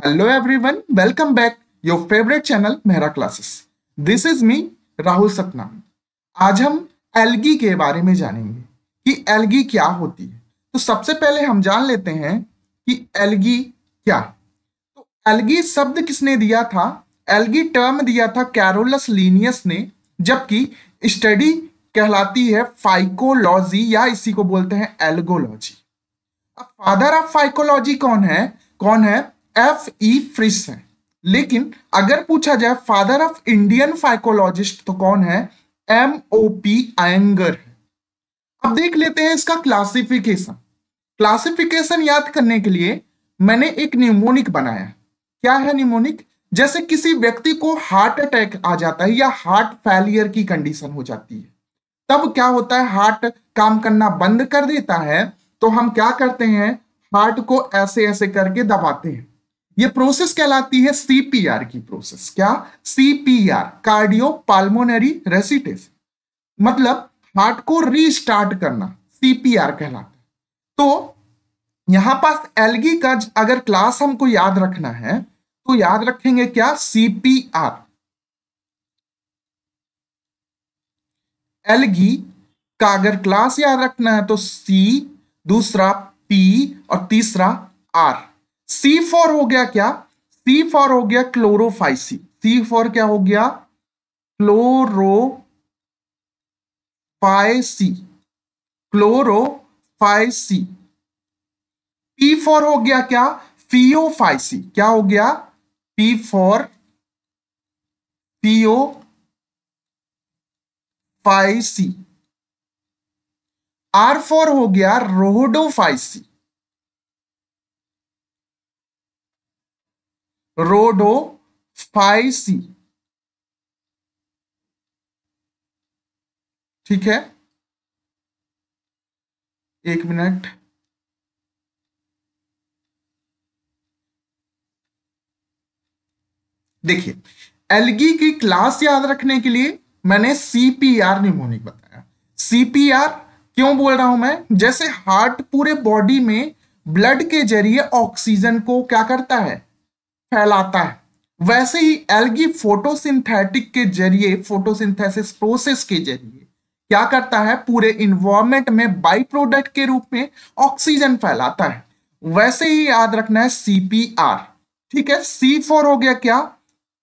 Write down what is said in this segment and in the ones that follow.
Hello everyone, welcome back your favorite channel Mehra classes. This is me Rahul Satnam. आज हम algae के बारे में जानेंगे कि एल्गी क्या होती है. तो सबसे पहले हम जान लेते हैं कि एल्गी क्या है. तो एल्गी शब्द किसने दिया था? एल्गी टर्म दिया था कैरोलस लिनियस ने, जबकि स्टडी कहलाती है फाइकोलॉजी या इसी को बोलते हैं एल्गोलॉजी. अब फादर ऑफ फाइकोलॉजी कौन है? F.E. फ्रिस है. लेकिन अगर पूछा जाए फादर ऑफ इंडियन फाइकोलॉजिस्ट तो कौन है? M.O.P. आयंगर है. अब देख लेते हैं इसका क्लासिफिकेशन. क्लासिफिकेशन याद करने के लिए मैंने एक न्यूमोनिक बनाया. क्या है न्यूमोनिक? जैसे किसी व्यक्ति को हार्ट अटैक आ जाता है या हार्ट फेलियर की कंडीशन हो जाती है, तब क्या होता है? हार्ट काम करना बंद कर देता है. तो हम क्या करते हैं? हार्ट को ऐसे ऐसे करके दबाते हैं. ये प्रोसेस कहलाती है सीपीआर की प्रोसेस. क्या? सीपीआर, कार्डियो पाल्मोनरी रेसिटेशन, मतलब हार्ट को रीस्टार्ट करना, सीपीआर कहलाता है. तो यहां पास एल्गी का अगर क्लास हमको याद रखना है तो याद रखेंगे क्या? सीपीआर. एल्गी का अगर क्लास याद रखना है तो सी, दूसरा पी और तीसरा आर. सी फॉर हो गया क्या? सी फॉर हो गया क्लोरोफाइसी. सी फॉर क्या हो गया? क्लोरोफाइसी. क्लोरोफाइसी. पी फॉर हो गया क्या? फियोफाइसी. क्या हो गया? P for Phaeophyceae. R for हो गया रोडोफाइसी. रोडोफाइसी. ठीक है, एक मिनट. देखिए, एल्गी की क्लास याद रखने के लिए मैंने सीपीआर न्यूमोनिक बताया. सीपीआर क्यों बोल रहा हूं मैं? जैसे हार्ट पूरे बॉडी में ब्लड के जरिए ऑक्सीजन को क्या करता है? फैलाता है. वैसे ही एल्गी फोटोसिंथेटिक के जरिए, फोटोसिंथेसिस प्रोसेस के जरिए क्या करता है? पूरे इन्वायरमेंट में बाई प्रोडक्ट के रूप में ऑक्सीजन फैलाता है. वैसे ही याद रखना है सीपीआर. ठीक है. सी फॉर हो गया क्या?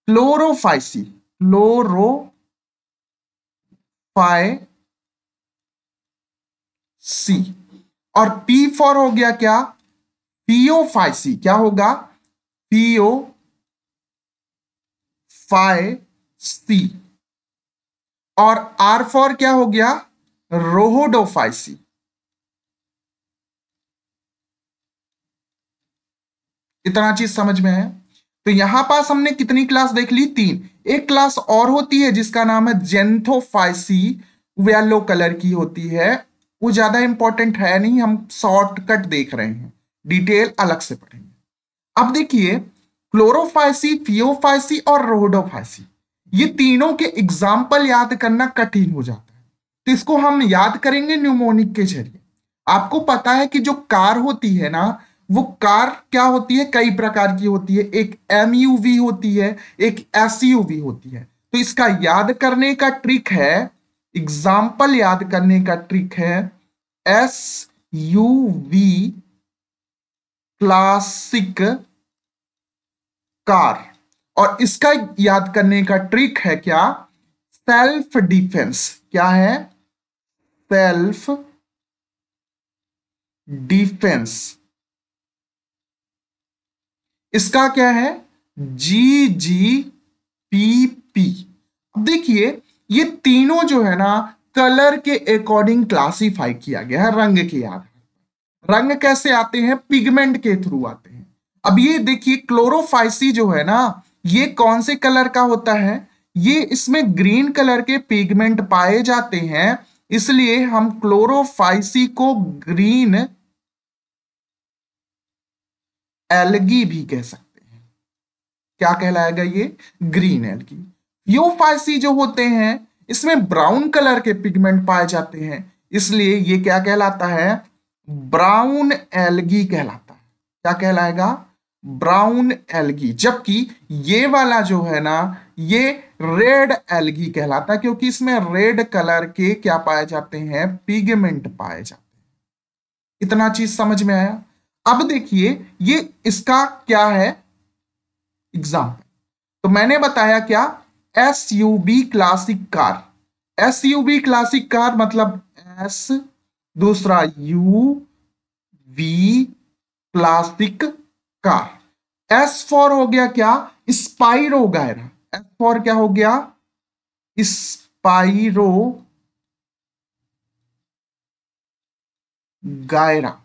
क्लोरोफाइसी. क्लोरोफाइसी. और पी फॉर हो गया क्या? पियोफाइसी. क्या होगा? पियोफाइसी. और आर फॉर क्या हो गया? रोहोडोफाइसी. इतना चीज समझ में है? तो यहां पास हमने कितनी क्लास देख ली? 3. एक क्लास और होती है जिसका नाम है जेंथोफाइसी. येलो कलर की होती है. वो ज्यादा इंपॉर्टेंट है नहीं, हम शॉर्टकट देख रहे हैं, डिटेल अलग से पढ़ेंगे. अब देखिए, क्लोरोफाइसी, फियोफाइसी और रोडोफाइसी, ये तीनों के एग्जाम्पल याद करना कठिन हो जाता है. तो इसको हम याद करेंगे न्यूमोनिक के जरिए. आपको पता है कि जो कार होती है ना, वो कार क्या होती है? कई प्रकार की होती है. एक एमयूवी होती है, एक एसयूवी होती है. तो इसका याद करने का ट्रिक है, एग्जाम्पल याद करने का ट्रिक है एसयूवी, क्लासिक कार. और इसका याद करने का ट्रिक है क्या? Self defence. क्या है? Self defence. इसका क्या है? GGPP. अब देखिए, ये तीनों जो है ना, कलर के अकॉर्डिंग क्लासिफाई किया गया है, रंग के आधार पर. रंग कैसे आते हैं? पिगमेंट के थ्रू आते हैं. अब ये देखिए, क्लोरोफाइसी जो है ना, ये कौन से कलर का होता है? ये इसमें ग्रीन कलर के पिगमेंट पाए जाते हैं, इसलिए हम क्लोरोफाइसी को ग्रीन एल्गी भी कह सकते हैं. क्या कहलाएगा ये? Green algae. फियोफाइसी जो होते हैं, इसमें ब्राउन कलर के पिगमेंट पाए जाते हैं, इसलिए ये क्या कहलाता है? ब्राउन एल्गी कहलाता है. क्या कहलाएगा? ब्राउन एल्गी, जबकि ये वाला जो है ना ये रेड एल्गी कहलाता है, क्योंकि इसमें रेड कलर के क्या पाए जाते हैं, पिगमेंट पाए जाते हैं। इतना चीज समझ में आया। अब देखिए ये इसका क्या है एग्जाम्पल। तो मैंने बताया क्या, SUV classic car. SUV classic car मतलब एस, दूसरा U V classic car. S for हो गया क्या, स्पाइरो गायरा। एस फॉर क्या हो गया, स्पाइरो गायरा।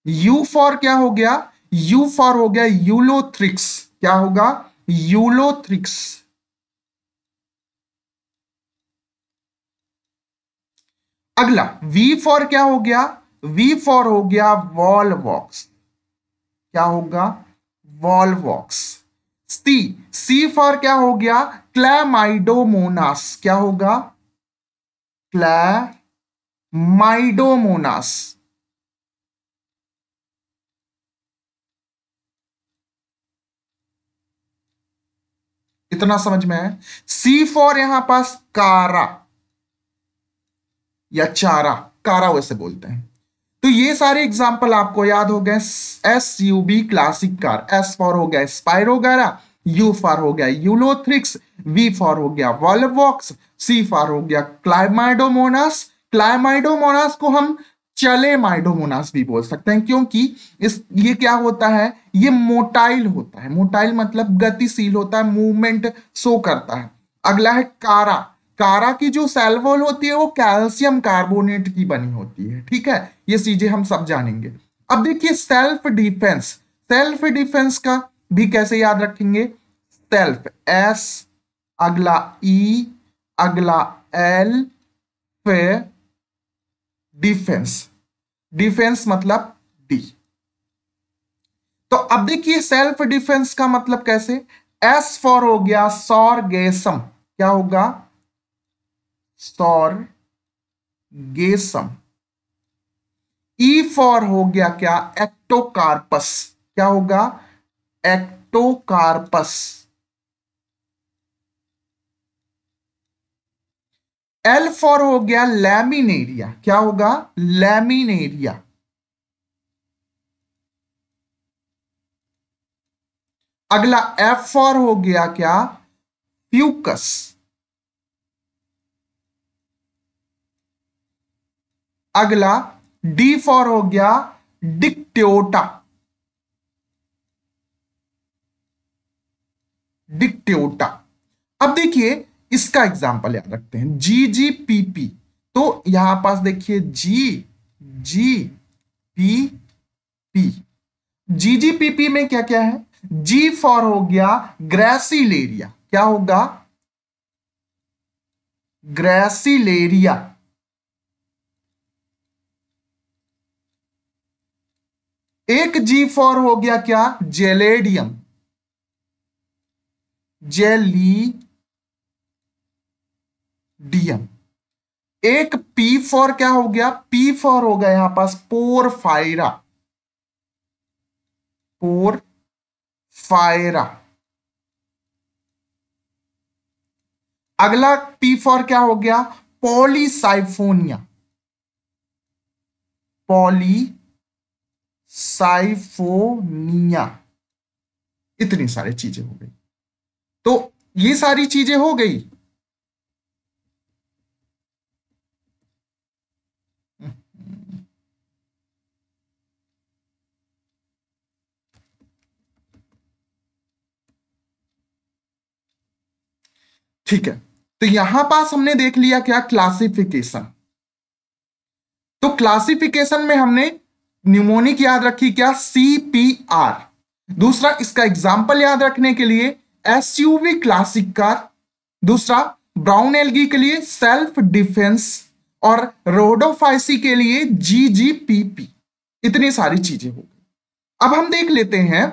यू फॉर क्या हो गया, यू फॉर हो गया यूलोथ्रिक्स। क्या होगा, यूलोथ्रिक्स। अगला वी फॉर क्या हो गया, वी फॉर हो गया वॉलवॉक्स। क्या होगा, वॉलवॉक्स। सी, सी फॉर क्या हो गया, क्लैमाइडोमोनास। क्या होगा, क्लैमाइडोमोनास। इतना समझ में है। सी फॉर यहां पास कारा या चारा, कारा वैसे बोलते हैं। तो ये सारे एग्जाम्पल आपको याद हो गए। S U B classic car, S for हो गया स्पाइरोगारा, यू फॉर हो गया यूलोथ्रिक्स, वी फॉर हो गया वॉलवॉक्स, सी फॉर हो गया क्लाइमाइडोमोनास। क्लाइमाइडोमोनास को हम चले माइडोमोनास भी बोल सकते हैं, क्योंकि इस ये क्या होता है, ये मोटाइल होता है। मोटाइल मतलब गतिशील होता है, मूवमेंट शो करता है। अगला है कारा। कारा की जो सेल वॉल होती है वो कैल्शियम कार्बोनेट की बनी होती है। ठीक है, ये चीजें हम सब जानेंगे। अब देखिए सेल्फ डिफेंस। सेल्फ डिफेंस का भी कैसे याद रखेंगे, सेल्फ एस, अगला ई, अगला एल, फिर डिफेंस। डिफेंस मतलब डी। तो अब देखिए सेल्फ डिफेंस का मतलब कैसे, एस फॉर हो गया सॉर्गेसम। क्या होगा, सॉर्गेसम। ई फॉर हो गया क्या, एक्टोकार्पस। क्या होगा, एक्टोकार्पस। एल फॉर हो गया लैमिनेरिया। क्या होगा, लैमिनेरिया। अगला एफ फॉर हो गया क्या, फ्यूकस। अगला डी फॉर हो गया डिक्ट्योटा। डिक्ट्योटा। अब देखिए इसका एग्जांपल याद रखते हैं, जी जी पी पी। तो यहां पास देखिए जी जी पी पी। जी जी पी पी में क्या क्या है, जी फॉर हो गया ग्रेसिलेरिया। क्या होगा, ग्रेसिलेरिया। एक जी फॉर हो गया क्या, जेलेडियम। जेलीडियम। एक पी फॉर क्या हो गया, पी फॉर हो गया यहां पास पोरफायरा। पोरफायरा। अगला पी फॉर क्या हो गया, पॉलीसाइफोनिया। पॉलीसाइफोनिया। इतनी सारी चीजें हो गई। तो ये सारी चीजें हो गई। ठीक है, तो यहां पास हमने देख लिया क्या, क्लासिफिकेशन। तो क्लासिफिकेशन में हमने न्यूमोनिक याद रखी क्या, CPR। दूसरा इसका एग्जाम्पल याद रखने के लिए एसयूवी क्लासिक कार। दूसरा ब्राउन एल्गी के लिए सेल्फ डिफेंस, और रोडोफाइसी के लिए GGPP। इतनी सारी चीजें हो गई। अब हम देख लेते हैं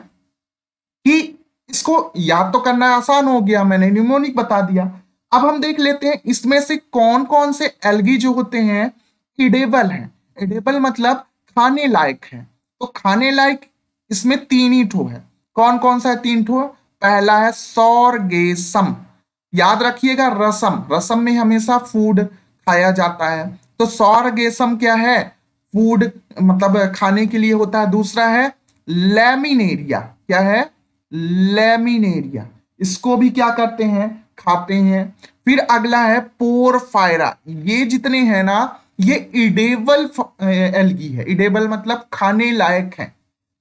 कि इसको याद तो करना आसान हो गया, मैंने न्यूमोनिक बता दिया। अब हम देख लेते हैं इसमें से कौन कौन से एल्गी जो होते हैं इडेबल हैं। इडेबल मतलब खाने लायक है। तो खाने लायक इसमें तीन ही ठो है। कौन कौन सा है? 3 ठो। पहला है सॉर्गेसम, याद रखिएगा, रसम, रसम में हमेशा फूड खाया जाता है, तो सॉर्गेसम क्या है? फूड, मतलब खाने के लिए होता है। दूसरा है लैमिनेरिया, क्या है? लैमिनेरिया, इसको भी क्या करते हैं? खाते हैं। फिर अगला है पोरफायरा, ये जितने हैं ना, ये इडेबल एल्गी है। इडेबल मतलब खाने लायक है।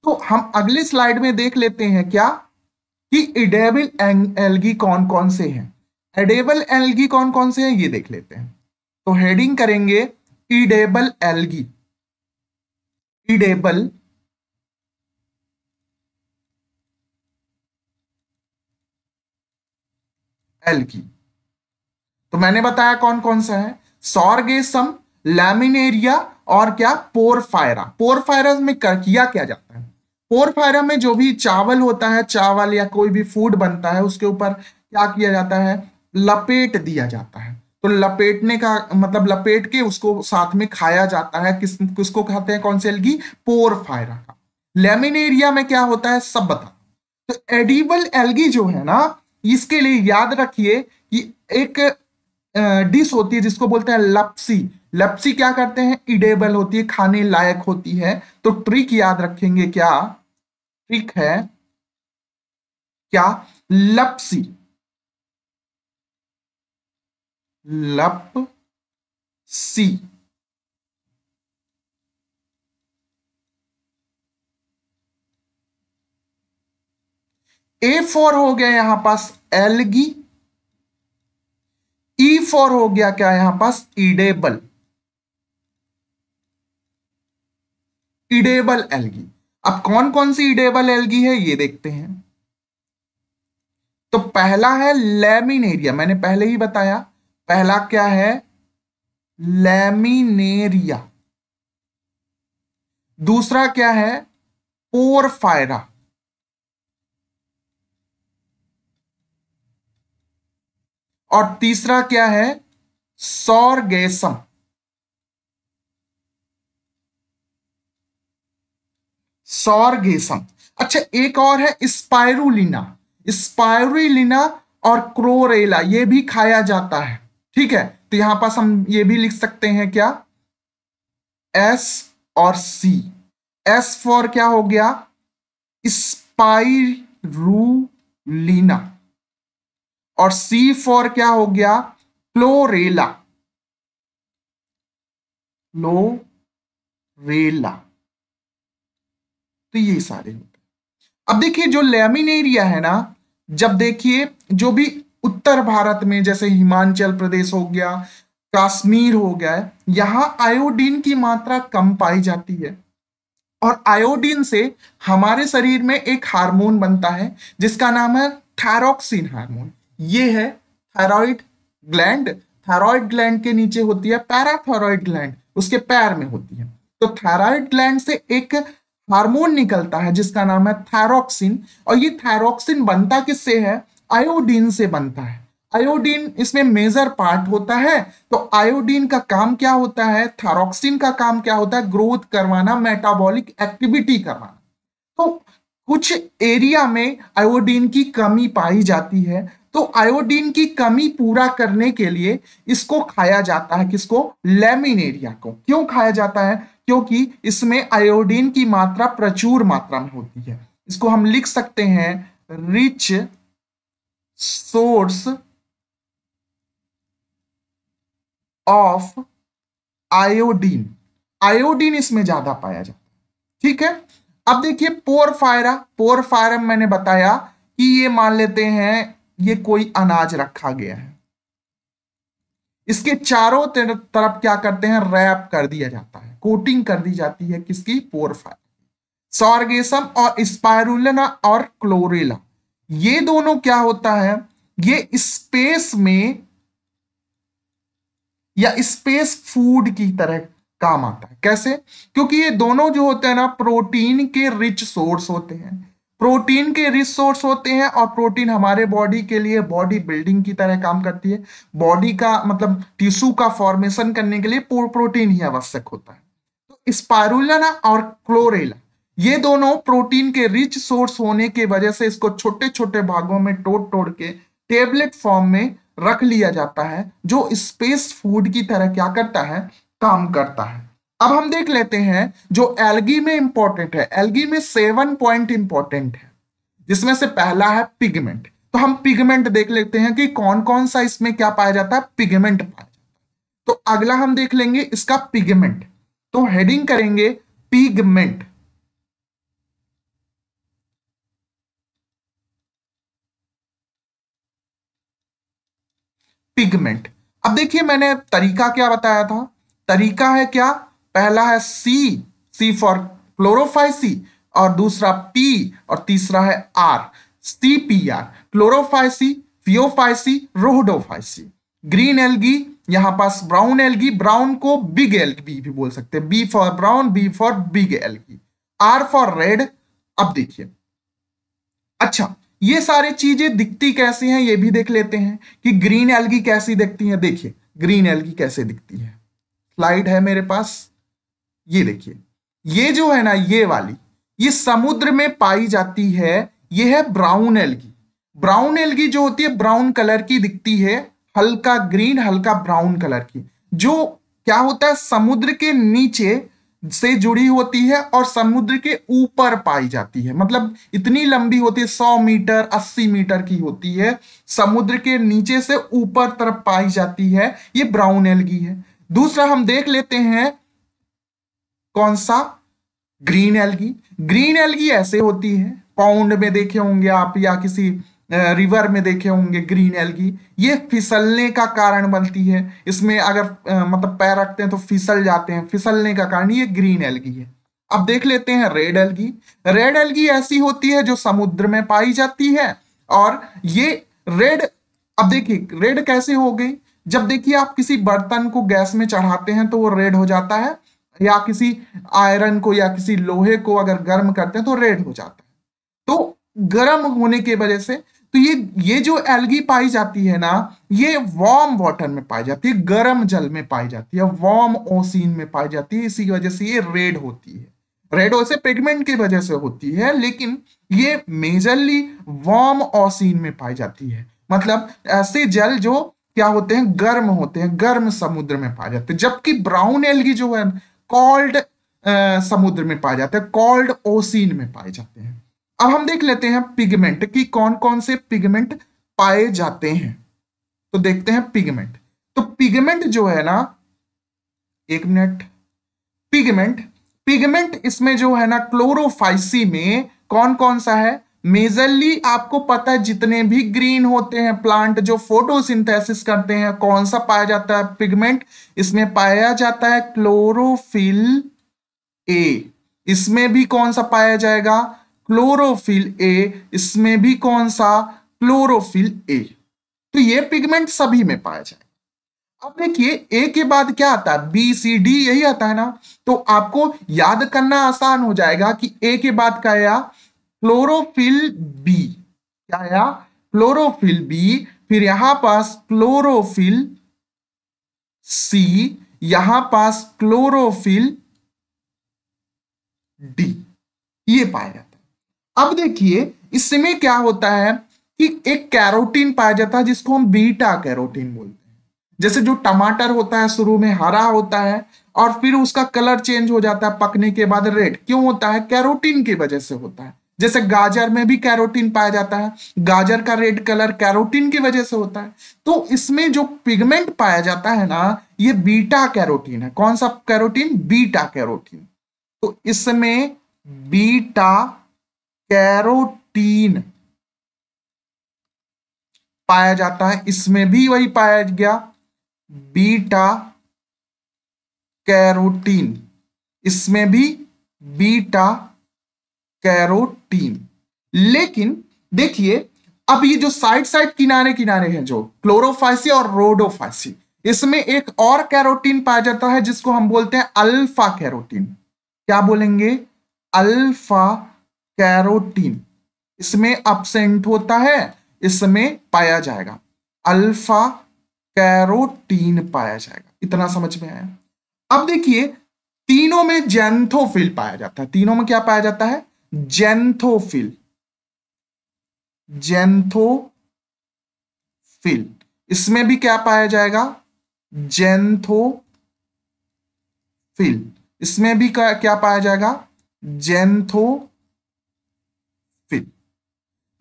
तो हम अगले स्लाइड में देख लेते हैं क्या, कि इडेबल एल्गी कौन कौन से हैं। एडेबल एल्गी कौन कौन से हैं ये देख लेते हैं। तो हेडिंग करेंगे इडेबल एल्गी। इडेबल एल्गी, तो मैंने बताया कौन कौन सा है, सॉर्गेसम, लैमिनेरिया और क्या, पोरफायरा। पोरफायरा में किया क्या जाता है? पोरफायरा में जो भी चावल होता है, चावल या कोई भी फूड बनता है, उसके ऊपर क्या किया जाता है? लपेट दिया जाता है। तो लपेटने का मतलब लपेट के उसको साथ में खाया जाता है। किसको खाते हैं? कौन सी एल्गी? पोरफायरा का। लेमिनेरिया में क्या होता है सब बता। तो एडिबल एल्गी जो है ना, इसके लिए याद रखिए कि एक डिश होती है जिसको बोलते हैं लप्सी। लप्सी क्या करते हैं? इडेबल होती है, खाने लायक होती है। तो ट्रिक याद रखेंगे, क्या ट्रिक है? क्या? लप्सी, लपसी। ए फॉर हो गया यहां पास एल्गी, ई फॉर हो गया क्या यहां पास? Edible, edible algae. अब कौन कौन सी इडेबल एल्गी है ये देखते हैं। तो पहला है लैमिनेरिया, मैंने पहले ही बताया। पहला क्या है? लैमिनेरिया। दूसरा क्या है? पोरफायरा। और तीसरा क्या है? सॉर्गेसम। सॉर्गेसम। अच्छा, एक और है स्पाइरुलिना। स्पाइरुलिना और क्लोरेला, ये भी खाया जाता है। ठीक है, तो यहां पास हम ये भी लिख सकते हैं क्या? एस और सी। एस फॉर क्या हो गया? स्पाइरुलिना। और सी फॉर क्या हो गया? Chlorella, chlorella. तो ये सारे होते हैं। अब देखिए जो लैमिनेरिया है ना, जब देखिए जो भी उत्तर भारत में जैसे हिमाचल प्रदेश हो गया, कश्मीर हो गया है, यहां आयोडीन की मात्रा कम पाई जाती है। और आयोडीन से हमारे शरीर में एक हार्मोन बनता है जिसका नाम है थायरोक्सिन हार्मोन। ये है थायराइड ग्लैंड। थायराइड ग्लैंड के नीचे होती है पैराथायराइड ग्लैंड, उसके पैर में होती है। तो थायराइड ग्लैंड से एक हार्मोन निकलता है जिसका नाम है थायरोक्सिन। और ये थायरोक्सिन बनता किससे है? आयोडीन से बनता है। आयोडीन इसमें मेजर पार्ट होता है। तो आयोडीन का काम क्या होता है? थायरोक्सिन का काम क्या होता है? ग्रोथ करवाना, मेटाबॉलिक एक्टिविटी करवाना। तो कुछ एरिया में आयोडीन की कमी पाई जाती है, तो आयोडीन की कमी पूरा करने के लिए इसको खाया जाता है। किसको? लैमिनेरिया को। क्यों खाया जाता है? क्योंकि इसमें आयोडीन की मात्रा प्रचुर मात्रा में होती है। इसको हम लिख सकते हैं rich source of iodine. Iodine इसमें ज्यादा पाया जाता है। ठीक है, अब देखिए पोरफायरा। पोरफायरा मैंने बताया कि ये मान लेते हैं ये कोई अनाज रखा गया है, इसके चारों तरफ क्या करते हैं? रैप कर दिया जाता है, कोटिंग कर दी जाती है। किसकी? पोरफायरा। सॉर्गेसम और स्पाइरुलिना और क्लोरेला, ये दोनों क्या होता है? ये स्पेस में या स्पेस फूड की तरह काम आता है। कैसे? क्योंकि ये दोनों जो होते हैं ना, प्रोटीन के रिच सोर्स होते हैं। प्रोटीन के रिच सोर्स होते हैं और प्रोटीन हमारे बॉडी के लिए बॉडी बिल्डिंग की तरह काम करती है। बॉडी का मतलब टिश्यू का फॉर्मेशन करने के लिए प्रोटीन ही आवश्यक होता है। तो स्पाइरुलिना और क्लोरेला, ये दोनों प्रोटीन के रिच सोर्स होने की वजह से इसको छोटे छोटे भागों में तोड़ तोड़ के टेबलेट फॉर्म में रख लिया जाता है, जो स्पेस फूड की तरह क्या करता है, काम करता है। अब हम देख लेते हैं जो एल्गी में इंपॉर्टेंट है। एल्गी में 7 पॉइंट इंपॉर्टेंट है, जिसमें से पहला है पिगमेंट। तो हम पिगमेंट देख लेते हैं कि कौन कौन सा इसमें क्या पाया जाता है, पिगमेंट पाया जाता है। तो अगला हम देख लेंगे इसका पिगमेंट। तो हेडिंग करेंगे पिगमेंट। पिगमेंट। अब देखिए मैंने तरीका क्या बताया था। तरीका है क्या, पहला है सी, सी फॉर क्लोरोफाइसी, और दूसरा पी, और तीसरा है R, C P R, chlorophyceae, phaeophyceae, rhodophyceae. Green algae, यहां पास ब्राउन एल्गी, ब्राउन को बिग एल्गी भी बोल सकते हैं, B for brown, B for big algae, R for red. अब देखिए, अच्छा, ये सारी चीजें दिखती कैसी हैं ये भी देख लेते हैं कि ग्रीन एल्गी कैसी दिखती है। देखिए ग्रीन एल्गी कैसे दिखती है, स्लाइड है मेरे पास। ये देखिए, ये जो है ना, ये वाली, ये समुद्र में पाई जाती है। ये है ब्राउन एल्गी। ब्राउन एल्गी जो होती है ब्राउन कलर की दिखती है, हल्का ग्रीन हल्का ब्राउन कलर की, जो क्या होता है, समुद्र के नीचे से जुड़ी होती है और समुद्र के ऊपर पाई जाती है। मतलब इतनी लंबी होती है, 100 मीटर 80 मीटर की होती है, समुद्र के नीचे से ऊपर तरफ पाई जाती है। ये ब्राउन एल्गी है। दूसरा हम देख लेते हैं कौन सा, ग्रीन एल्गी। ग्रीन एल्गी ऐसे होती है, पाउंड में देखे होंगे आप या किसी रिवर में देखे होंगे ग्रीन एल्गी। ये फिसलने का कारण बनती है, इसमें अगर मतलब पैर रखते हैं तो फिसल जाते हैं, फिसलने का कारण ये ग्रीन एल्गी है। अब देख लेते हैं रेड एल्गी। रेड एल्गी ऐसी होती है जो समुद्र में पाई जाती है, और ये रेड, अब देखिए रेड कैसे हो गई, जब देखिए आप किसी बर्तन को गैस में चढ़ाते हैं तो वो रेड हो जाता है, या किसी आयरन को या किसी लोहे को अगर गर्म करते हैं तो रेड हो जाता है। तो गर्म होने की वजह से, तो ये जो एल्गी पाई जाती है ना, ये वार्म वाटर में पाई जाती है, गर्म जल में पाई जाती है, वार्म ओशियन में पाई जाती है। इसी वजह से ये रेड होती है। रेड वैसे पिगमेंट की वजह से होती है, लेकिन ये मेजरली वार्म ओशियन में पाई जाती है। मतलब ऐसे जल जो क्या होते हैं, गर्म होते हैं, गर्म समुद्र में पाए जाते हैं। जबकि ब्राउन एल्गी जो है कोल्ड समुद्र में पाए जाते हैं, कोल्ड ओशियन में पाए जाते हैं। अब हम देख लेते हैं पिगमेंट की कौन कौन से पिगमेंट पाए जाते हैं। तो देखते हैं पिगमेंट। तो पिगमेंट जो है ना, एक मिनट, पिगमेंट, पिगमेंट इसमें जो है ना क्लोरोफाइसी में कौन कौन सा है, मेजरली आपको पता है जितने भी ग्रीन होते हैं प्लांट जो फोटोसिंथेसिस करते हैं, कौन सा पाया जाता है पिगमेंट, इसमें पाया जाता है क्लोरोफिल ए। इसमें भी कौन सा पाया जाएगा, क्लोरोफिल ए। इसमें भी कौन सा, क्लोरोफिल ए। तो ये पिगमेंट सभी में पाया जाएगा। अब देखिए ए के बाद क्या आता है, बी सी डी यही आता है ना। तो आपको याद करना आसान हो जाएगा कि ए के बाद क्या आया, क्लोरोफिल बी। क्या आया, क्लोरोफिल बी। फिर यहां पास क्लोरोफिल सी, यहां पास क्लोरोफिल डी, ये पाया जाता है। अब देखिए इसमें क्या होता है कि एक कैरोटीन पाया जाता है जिसको हम बीटा कैरोटीन बोलते हैं। जैसे जो टमाटर होता है शुरू में हरा होता है और फिर उसका कलर चेंज हो जाता है पकने के बाद रेड, क्यों होता है, कैरोटीन की वजह से होता है। जैसे गाजर में भी कैरोटीन पाया जाता है, गाजर का रेड कलर कैरोटीन की वजह से होता है। तो इसमें जो पिगमेंट पाया जाता है ना, ये बीटा कैरोटीन है। कौन सा कैरोटीन, बीटा कैरोटीन। तो इसमें बीटा कैरोटीन पाया जाता है, इसमें भी वही पाया गया, बीटा कैरोटीन। इसमें भी बीटा कैरोटीन। लेकिन देखिए अब ये जो साइड साइड किनारे किनारे हैं, जो क्लोरोफाइसी और रोडोफाइसी, इसमें एक और कैरोटीन पाया जाता है जिसको हम बोलते हैं अल्फा कैरोटीन। क्या बोलेंगे, अल्फा कैरोटीन। इसमें एब्सेंट होता है, इसमें पाया जाएगा, अल्फा कैरोटीन पाया जाएगा। इतना समझ में आया। अब देखिए तीनों में जेंथोफिल पाया जाता है। तीनों में क्या पाया जाता है? जेंथोफिल। जेंथोफिल। इसमें भी क्या पाया जाएगा? जेंथोफिल। इसमें भी क्या पाया जाएगा? जेंथोफिल।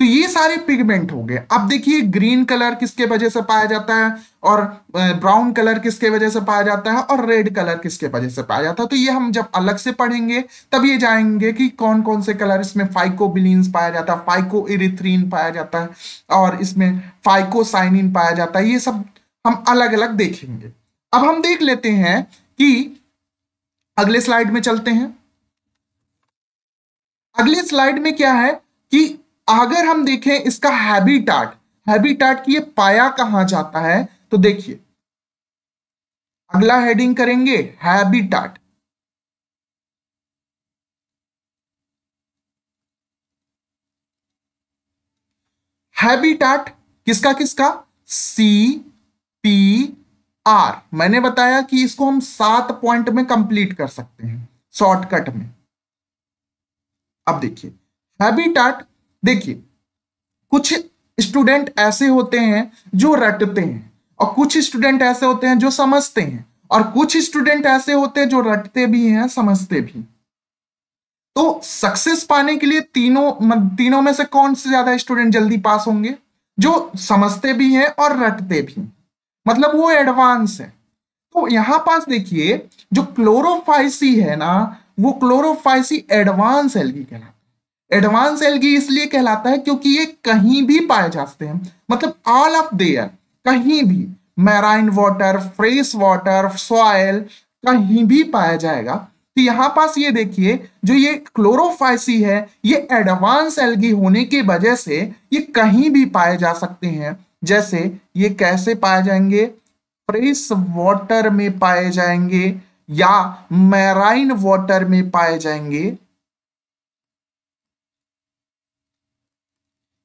तो ये सारे पिगमेंट हो गए। अब देखिए ग्रीन कलर किसके वजह से पाया जाता है, और ब्राउन कलर किसके वजह से पाया जाता है, और रेड कलर किसके वजह से पाया जाता है। तो ये हम जब अलग से पढ़ेंगे तब ये जाएंगे कि कौन कौन से कलर इसमें फाइकोबिलिन्स पाया जाता है, फाइको इरिथ्रीन पाया जाता है, और इसमें फाइकोसाइनिन पाया जाता है। ये सब हम अलग अलग देखेंगे। अब हम देख लेते हैं कि अगले स्लाइड में चलते हैं। अगले स्लाइड में क्या है कि अगर हम देखें इसका हैबिटाट, हैबिटाट की ये पाया कहां जाता है, तो देखिए अगला हेडिंग करेंगे हैबिटाट। हैबिटाट किसका किसका? CPR। मैंने बताया कि इसको हम 7 पॉइंट में कंप्लीट कर सकते हैं शॉर्टकट में। अब देखिए हैबिटाट, देखिए कुछ स्टूडेंट ऐसे होते हैं जो रटते हैं, और कुछ स्टूडेंट ऐसे होते हैं जो समझते हैं, और कुछ स्टूडेंट ऐसे होते हैं जो रटते भी हैं समझते भी। तो सक्सेस पाने के लिए तीनों में से कौन से ज्यादा स्टूडेंट जल्दी पास होंगे? जो समझते भी हैं और रटते भी, मतलब वो एडवांस है। तो यहां पास देखिए जो क्लोरोफाइसी है ना, वो क्लोरोफाइसी एडवांस एल्गी कहलाता है। एडवांस एल्गी इसलिए कहलाता है क्योंकि ये कहीं भी पाए जाते हैं, मतलब ऑल ऑफ देयर, कहीं भी, marine water, fresh water, soil, कहीं भी पाया जाएगा। तो यहां पास ये देखिए जो ये क्लोरोफाइसी है, ये एडवांस एल्गी होने की वजह से ये कहीं भी पाए जा सकते हैं। जैसे ये कैसे पाए जाएंगे? फ्रेश वाटर में पाए जाएंगे, या मैराइन वाटर में पाए जाएंगे,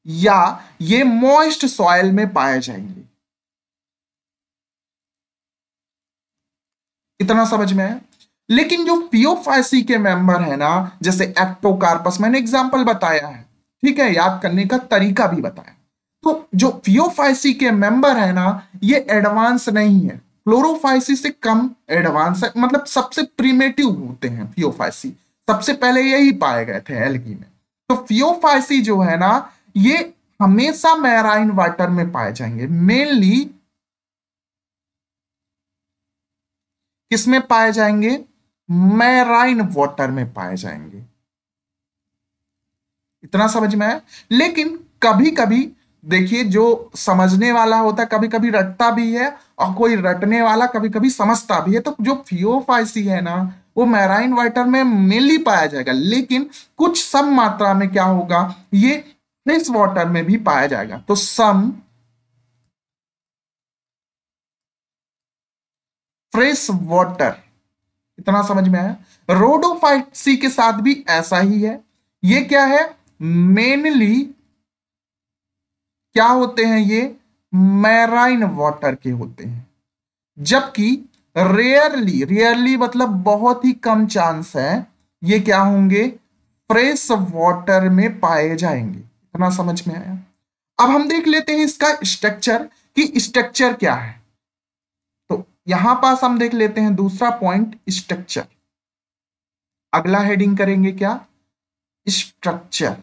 या ये मॉइस्ट सॉइल में पाए जाएंगे। इतना समझ में है। लेकिन जो फियोफाइसी के मेंबर है ना, जैसे एक्टोकार्पस, मैंने एग्जांपल बताया है, ठीक है, याद करने का तरीका भी बताया। तो जो फियोफाइसी के मेंबर है ना, ये एडवांस नहीं है, क्लोरोफाइसी से कम एडवांस है, मतलब सबसे प्रिमेटिव होते हैं फियोफाइसी। सबसे पहले यही पाए गए थे एल्गी में। तो फियोफाइसी जो है ना, ये हमेशा मैराइन वाटर में पाए जाएंगे। मेनली किसमें पाए जाएंगे? मैराइन वाटर में पाए जाएंगे। इतना समझ में है। लेकिन कभी कभी देखिए जो समझने वाला होता है कभी कभी रटता भी है, और कोई रटने वाला कभी कभी समझता भी है। तो जो फियोफाइसी है ना, वो मैराइन वाटर में मेनली पाया जाएगा, लेकिन कुछ सम मात्रा में क्या होगा, ये फ्रेश वाटर में भी पाया जाएगा। तो सम फ्रेश वाटर, इतना समझ में आया। रोडोफाइसी के साथ भी ऐसा ही है। ये क्या है? मेनली क्या होते हैं ये? मैराइन वाटर के होते हैं। जबकि रेयरली, रेयरली मतलब बहुत ही कम चांस है, ये क्या होंगे? फ्रेश वाटर में पाए जाएंगे। इतना समझ में आया। अब हम देख लेते हैं इसका स्ट्रक्चर, कि स्ट्रक्चर क्या है। तो यहां पास हम देख लेते हैं दूसरा पॉइंट, स्ट्रक्चर। अगला हेडिंग करेंगे क्या? स्ट्रक्चर।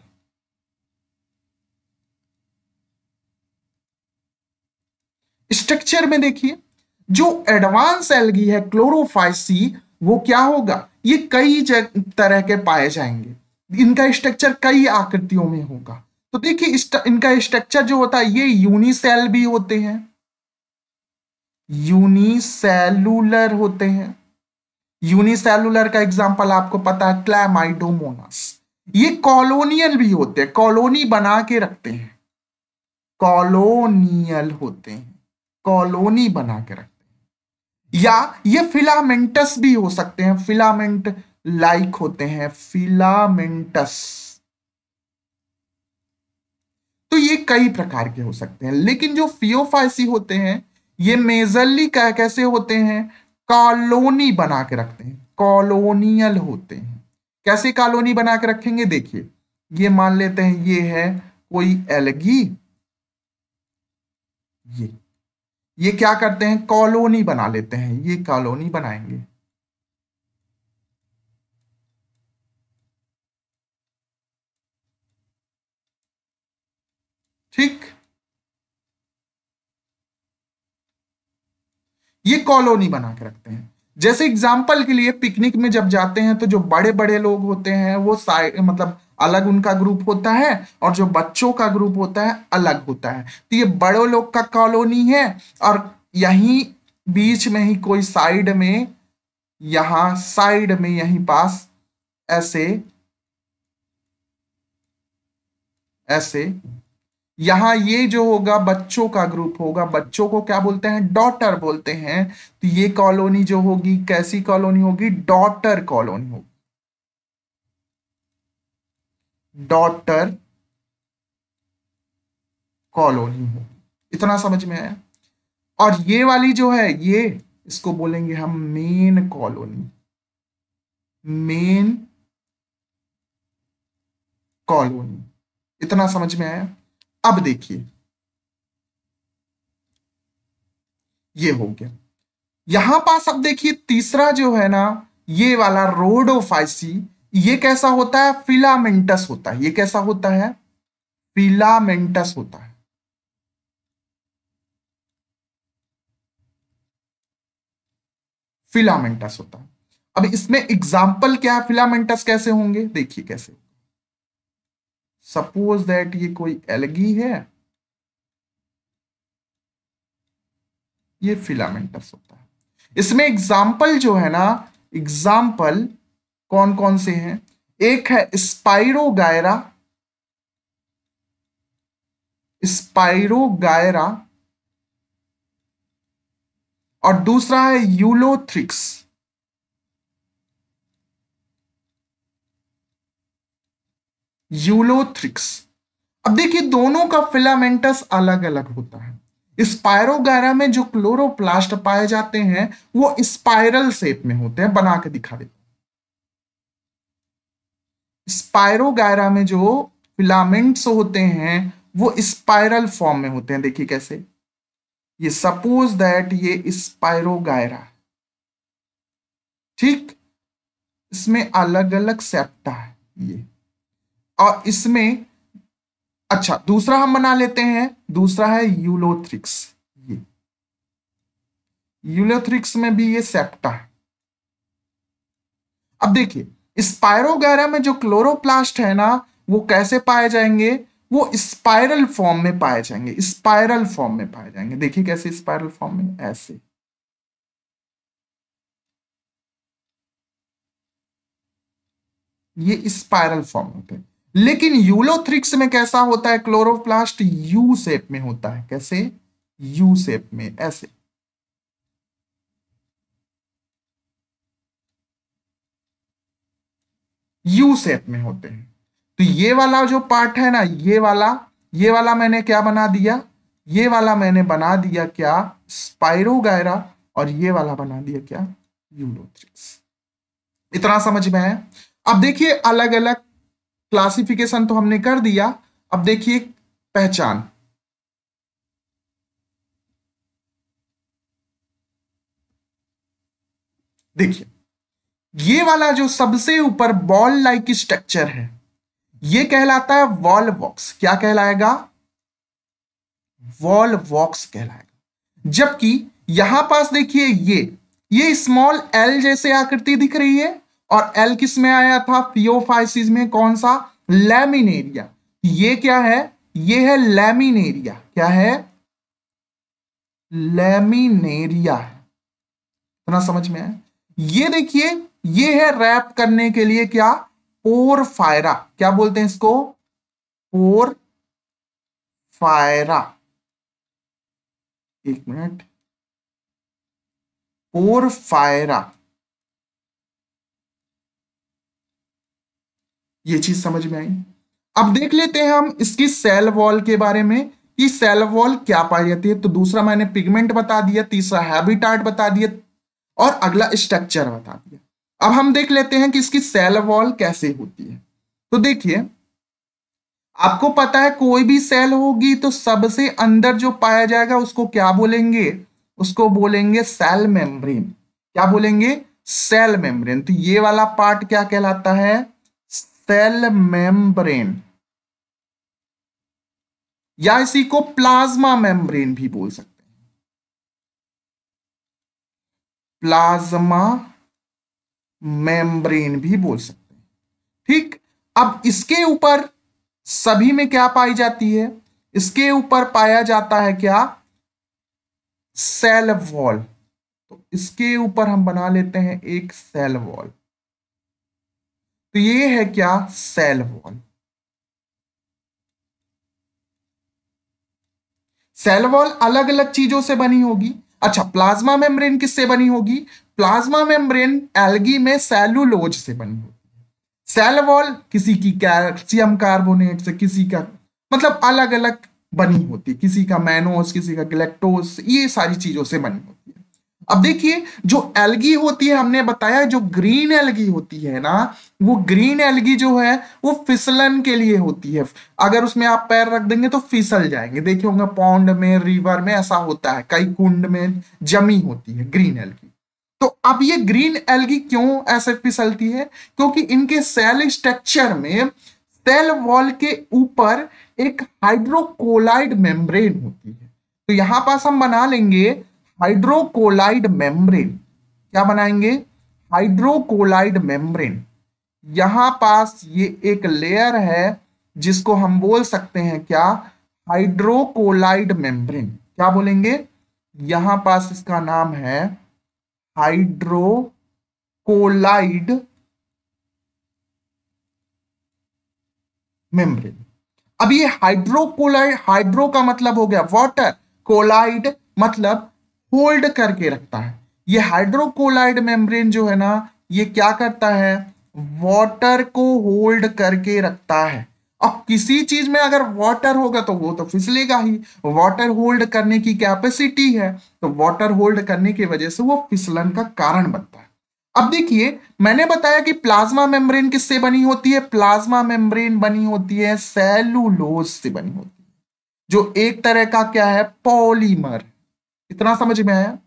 स्ट्रक्चर में देखिए जो एडवांस एल्गी है क्लोरोफाइसी, वो क्या होगा? ये कई तरह के पाए जाएंगे। इनका स्ट्रक्चर कई आकृतियों में होगा। तो देखिए इनका स्ट्रक्चर जो होता है, ये यूनिसेल भी होते हैं, यूनिसेलुलर होते हैं। यूनिसेलुलर का एग्जांपल आपको पता है, क्लैमाइडोमोनास। ये कॉलोनियल भी होते हैं, कॉलोनी बना के रखते हैं, कॉलोनियल होते हैं, कॉलोनी बना के रखते हैं। या ये फिलामेंटस भी हो सकते हैं, फिलामेंट लाइक होते हैं, फिलामेंटस। तो ये कई प्रकार के हो सकते हैं। लेकिन जो फियोफाइसी होते हैं, ये मेजरली कैसे होते हैं? कॉलोनी बना के रखते हैं। कॉलोनियल होते हैं। कैसे कॉलोनी बना के रखेंगे, देखिए ये मान लेते हैं ये है कोई एल्गी, ये क्या करते हैं, कॉलोनी बना लेते हैं, ये कॉलोनी बनाएंगे। ठीक, ये कॉलोनी बना के रखते हैं। जैसे एग्जाम्पल के लिए पिकनिक में जब जाते हैं तो जो बड़े बड़े लोग होते हैं वो मतलब अलग उनका ग्रुप होता है, और जो बच्चों का ग्रुप होता है अलग होता है। तो ये बड़े लोग का कॉलोनी है, और यहीं बीच में ही कोई साइड में, यहां साइड में यहीं पास ऐसे ऐसे यहां ये जो होगा बच्चों का ग्रुप होगा, बच्चों को क्या बोलते हैं, डॉटर बोलते हैं। तो ये कॉलोनी जो होगी कैसी कॉलोनी होगी, डॉटर कॉलोनी होगी, डॉटर कॉलोनी होगी। इतना समझ में आया। और ये वाली जो है ये, इसको बोलेंगे हम मेन कॉलोनी, मेन कॉलोनी। इतना समझ में आया। अब देखिए ये हो गया। यहां पास अब देखिए तीसरा जो है ना, ये वाला रोडोफाइसी, ये कैसा होता है, फिलामेंटस होता है। ये कैसा होता है, फिलामेंटस होता है। फिलामेंटस होता है। अब इसमें एग्जाम्पल क्या है, फिलामेंटस कैसे होंगे, देखिए कैसे। सपोज दैट ये कोई एल्गी है, ये फिलामेंटस होता है। इसमें एग्जाम्पल जो है ना, एग्जाम्पल कौन कौन से हैं, एक है स्पाइरोगायरा, स्पाइरोगायरा, और दूसरा है यूलोथ्रिक्स। यूलोथ्रिक्स। अब देखिए दोनों का फिलामेंटस अलग अलग होता है। स्पाइरोगायरा में जो क्लोरोप्लास्ट पाए जाते हैं वो स्पाइरल शेप में होते हैं, बना के दिखा देता हूं। स्पाइरोगायरा में जो फिलामेंट्स होते हैं वो स्पाइरल फॉर्म में होते हैं, देखिए कैसे। ये सपोज दैट ये स्पाइरोगायरा, ठीक, इसमें अलग अलग सेप्टा है ये, और इसमें, अच्छा दूसरा हम बना लेते हैं, दूसरा है यूलोथ्रिक्स। ये यूलोथ्रिक्स में भी ये सेप्टा है। अब देखिए स्पाइरोगायरा में जो क्लोरोप्लास्ट है ना वो कैसे पाए जाएंगे, वो स्पाइरल फॉर्म में पाए जाएंगे, स्पाइरल फॉर्म में पाए जाएंगे। देखिए कैसे स्पाइरल फॉर्म में, ऐसे। ये स्पाइरल फॉर्म होते हैं। लेकिन यूलोथ्रिक्स में कैसा होता है, क्लोरोप्लास्ट यू शेप में होता है। कैसे, यू शेप में, ऐसे। यू शेप में होते हैं। तो ये वाला जो पार्ट है ना, ये वाला मैंने क्या बना दिया, ये वाला मैंने बना दिया क्या, स्पाइरोगायरा, और ये वाला बना दिया क्या, यूलोथ्रिक्स। इतना समझ में है। अब देखिए अलग अलग क्लासिफिकेशन तो हमने कर दिया। अब देखिए पहचान, देखिए ये वाला जो सबसे ऊपर बॉल लाइक स्ट्रक्चर है ये कहलाता है वॉल बॉक्स। क्या कहलाएगा, वॉल बॉक्स कहलाएगा। जबकि यहां पास देखिए ये स्मॉल एल जैसे आकृति दिख रही है, और एल किस में आया था, फियोफाइसिस में, कौन सा, लैमिनेरिया। ये क्या है, ये है लैमिनेरिया। क्या है, लैमिनेरिया है। इतना समझ में है। ये देखिए ये है रैप करने के लिए क्या, पोरफायरा। क्या बोलते हैं इसको, पोरफायरा। एक मिनट, पोरफायरा। ये चीज समझ में आई। अब देख लेते हैं हम इसकी सेल वॉल के बारे में कि सेल वॉल क्या पाई जाती है। तो दूसरा मैंने पिगमेंट बता दिया, तीसरा हैबिटाट बता दिया, और अगला स्ट्रक्चर बता दिया। अब हम देख लेते हैं कि इसकी सेल वॉल कैसे होती है। तो देखिए, आपको पता है कोई भी सेल होगी तो सबसे अंदर जो पाया जाएगा उसको क्या बोलेंगे? उसको बोलेंगे सेल मेम्ब्रेन। क्या बोलेंगे? Cell membrane. तो ये वाला पार्ट क्या कहलाता है? सेल मेम्ब्रेन, या इसी को प्लाज्मा मेम्ब्रेन भी बोल सकते हैं। प्लाज्मा मेम्ब्रेन भी बोल सकते हैं। ठीक, अब इसके ऊपर सभी में क्या पाई जाती है? इसके ऊपर पाया जाता है क्या? Cell wall. तो इसके ऊपर हम बना लेते हैं एक सेल वॉल। तो ये है क्या? Cell wall. सेल वॉल अलग अलग चीजों से बनी होगी। अच्छा, प्लाज्मा मेम्ब्रेन किससे बनी होगी? प्लाज्मा मेम्ब्रेन एल्गी में सेलुलोज से बनी होगी। सेल वॉल किसी की कैल्शियम कार्बोनेट से, किसी का मतलब अलग अलग बनी होती है, किसी का मैनोस, किसी का गैलेक्टोज, ये सारी चीजों से बनी होती है। अब देखिए, जो एल्गी होती है, हमने बताया जो ग्रीन एल्गी होती है ना, वो ग्रीन एल्गी जो है वो फिसलन के लिए होती है। अगर उसमें आप पैर रख देंगे तो फिसल जाएंगे। देखे होंगे पॉन्ड में, रिवर में ऐसा होता है, कई कुंड में जमी होती है ग्रीन एल्गी। तो अब ये ग्रीन एल्गी क्यों ऐसे फिसलती है? क्योंकि इनके सेल स्ट्रक्चर में सेल वॉल के ऊपर एक हाइड्रोकोलाइड मेम्ब्रेन होती है। तो यहां पास हम बना लेंगे हाइड्रोकोलाइड मेम्ब्रेन। क्या बनाएंगे? Hydrocolloid membrane. यहां पास ये एक लेयर है जिसको हम बोल सकते हैं क्या? Hydrocolloid membrane. क्या बोलेंगे? यहां पास इसका नाम है हाइड्रोकोलाइड मेम्ब्रेन। अब ये हाइड्रोकोलाइड, हाइड्रो का मतलब हो गया वाटर, कोलाइड मतलब होल्ड करके रखता है। ये हाइड्रोकोलाइड मेम्ब्रेन जो है ना, ये क्या करता है? वाटर को होल्ड करके रखता है। अब किसी चीज में अगर वाटर होगा तो वो तो फिसलेगा ही। वाटर होल्ड करने की कैपेसिटी है, तो वाटर होल्ड करने की वजह से वो फिसलन का कारण बनता है। अब देखिए, मैंने बताया कि प्लाज्मा मेम्ब्रेन किससे बनी होती है? प्लाज्मा मेम्ब्रेन बनी होती है सेलुलोज से बनी होती है, जो एक तरह का क्या है? पॉलीमर। इतना समझ में आया?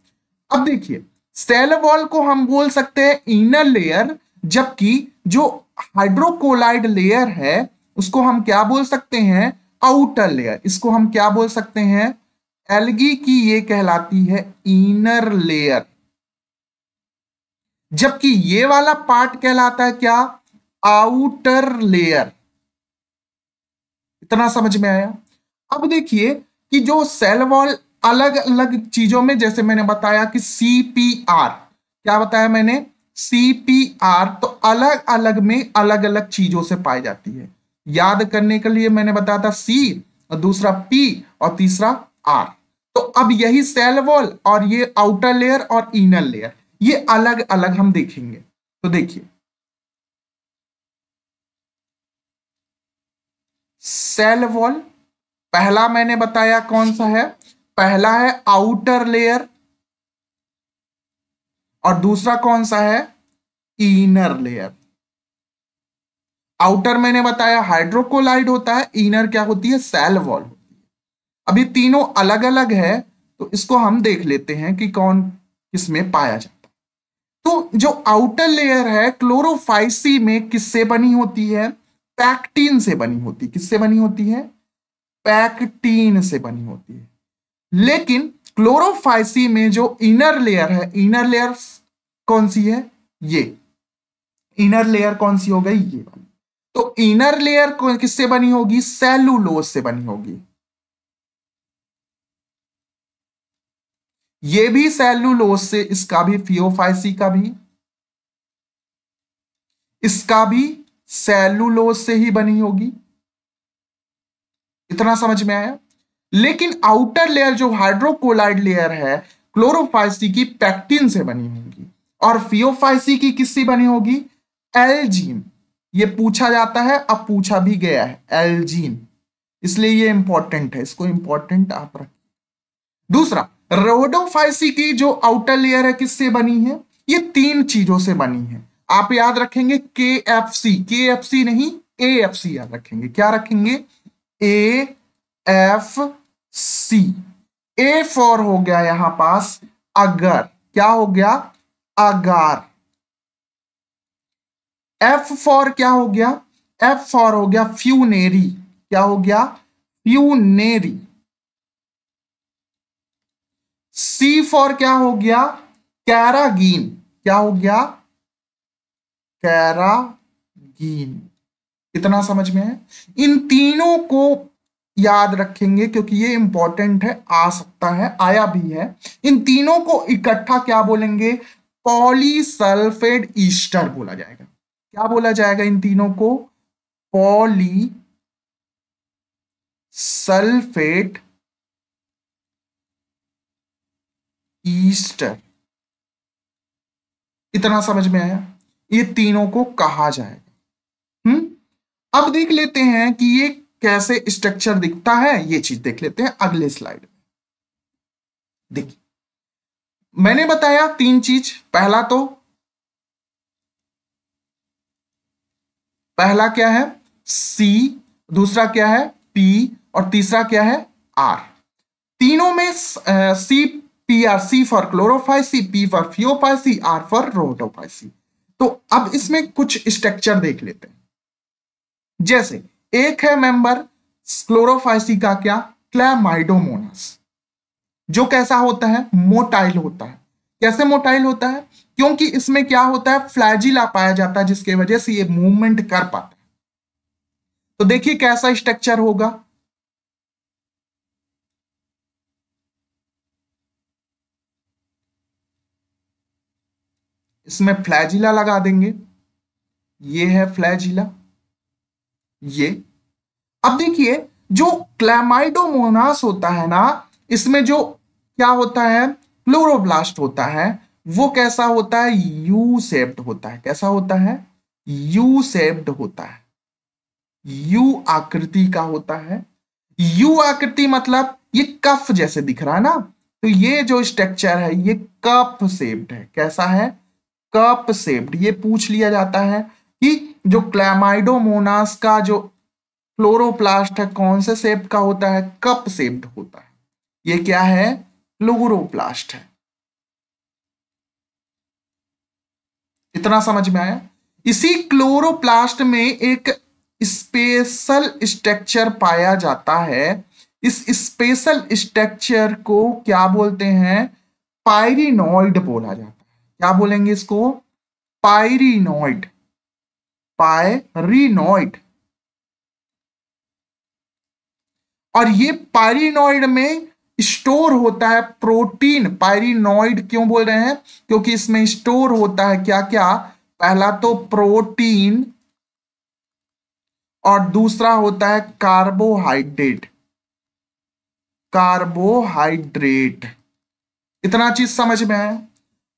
अब देखिए, सेल वॉल को हम बोल सकते हैं इनर लेयर, जबकि जो हाइड्रोकोलाइड लेयर है उसको हम क्या बोल सकते हैं? Outer layer. इसको हम क्या बोल सकते हैं? एल्गी की ये कहलाती है इनर लेयर, जबकि ये वाला पार्ट कहलाता है क्या? Outer layer. इतना समझ में आया? अब देखिए कि जो सेल वॉल अलग अलग चीजों में, जैसे मैंने बताया कि सीपीआर, क्या बताया मैंने? सीपीआर तो अलग अलग में अलग अलग चीजों से पाई जाती है। याद करने के लिए मैंने बताया था सी, और दूसरा पी, और तीसरा आर। तो अब यही सेल वॉल और ये आउटर लेयर और इनर लेयर, ये अलग अलग हम देखेंगे। तो देखिए, सेल वॉल पहला मैंने बताया कौन सा है? पहला है आउटर लेयर, और दूसरा कौन सा है? Inner layer. आउटर मैंने बताया हाइड्रोकोलाइड होता है, इनर क्या होती है? सेल वॉल होती है। अभी तीनों अलग अलग है, तो इसको हम देख लेते हैं कि कौन किसमें पाया जाता है। तो जो आउटर लेयर है क्लोरोफाइसी में किससे बनी होती है? पैक्टीन से बनी होती है। किससे बनी होती है? पैक्टीन से बनी होती है। लेकिन क्लोरोफाइसी में जो इनर लेयर है, इनर लेयर कौन सी है? ये इनर लेयर कौन सी हो गई? ये वाली। तो इनर लेयर किससे बनी होगी? सेलुलोज से बनी होगी। ये भी सेलुलोज से, इसका भी फियोफाइसी का भी, इसका भी सेलुलोज से ही बनी होगी। इतना समझ में आया? लेकिन आउटर लेयर जो हाइड्रोकोलाइड लेयर है क्लोरोफाइसी की पैक्टिन से बनी होगी, और फियोफाइसी की किससे बनी होगी? एल्जीन। ये पूछा जाता है, अब पूछा भी गया है, एल्जीन, इसलिए ये इंपॉर्टेंट है, इसको इंपॉर्टेंट आप रखें। दूसरा, रोडोफाइसी की जो आउटर लेयर है किससे बनी है? ये तीन चीजों से बनी है। आप याद रखेंगे KFC, KFC नहीं AFC याद रखेंगे। क्या रखेंगे? AFC। ए फॉर हो गया यहां पास अगर, क्या हो गया? अगर। एफ फॉर क्या हो गया? एफ फॉर हो गया फ्यूनेरी। क्या हो गया? फ्यूनेरी। सी फॉर क्या हो गया? कैरागीन। क्या हो गया? कैरागीन। इतना समझ में है? इन तीनों को याद रखेंगे क्योंकि ये इंपॉर्टेंट है, आ सकता है, आया भी है। इन तीनों को इकट्ठा क्या बोलेंगे? पॉलीसल्फेट ईस्टर बोला जाएगा। क्या बोला जाएगा इन तीनों को? Polysulphate Easter. इतना समझ में आया? ये तीनों को कहा जाएगा। अब देख लेते हैं कि ये कैसे स्ट्रक्चर दिखता है, ये चीज देख लेते हैं अगले स्लाइड में। देखिए, मैंने बताया तीन चीज। पहला क्या है? सी, दूसरा क्या है? पी, और तीसरा क्या है? आर। तीनों में C P R, C for Chlorophyceae, P for Phaeophyceae, R for Rhodophyceae. तो अब इसमें कुछ स्ट्रक्चर देख लेते हैं। जैसे एक है मेंबर क्लोरोफाइसी का, क्या? क्लैमाइडोमोनास, जो कैसा होता है? मोटाइल होता है। कैसे मोटाइल होता है? क्योंकि इसमें क्या होता है? फ्लैजिला पाया जाता है, जिसकी वजह से ये मूवमेंट कर पाता है। तो देखिए कैसा स्ट्रक्चर होगा। इसमें फ्लैजिला लगा देंगे। ये है फ्लैजिला, ये। अब देखिए, जो क्लैमाइडोमोनास होता है ना, इसमें जो क्या होता है? क्लोरोब्लास्ट होता है। वो कैसा होता है? यू शेप्ड होता है। कैसा होता है? यू शेप्ड होता है। यू आकृति का होता है। यू आकृति मतलब ये कफ जैसे दिख रहा है ना, तो ये जो स्ट्रक्चर है ये कप शेप्ड है। कैसा है? Cup shaped. ये पूछ लिया जाता है कि जो क्लैमाइडोमोनास का जो क्लोरोप्लास्ट है कौन से शेप का होता है? कप शेप्ड होता है। ये क्या है? क्लोरोप्लास्ट है। इतना समझ में आया? इसी क्लोरोप्लास्ट में एक स्पेशल स्ट्रक्चर पाया जाता है। इस स्पेशल स्ट्रक्चर को क्या बोलते हैं? पायरिनॉइड बोला जाता है। क्या बोलेंगे इसको? पायरिनॉइड। पायरिनॉइड। और ये पायरिनॉइड में स्टोर होता है प्रोटीन। पायरिनॉइड क्यों बोल रहे हैं? क्योंकि इसमें स्टोर होता है क्या क्या? पहला तो प्रोटीन, और दूसरा होता है कार्बोहाइड्रेट। कार्बोहाइड्रेट। इतना चीज समझ में है?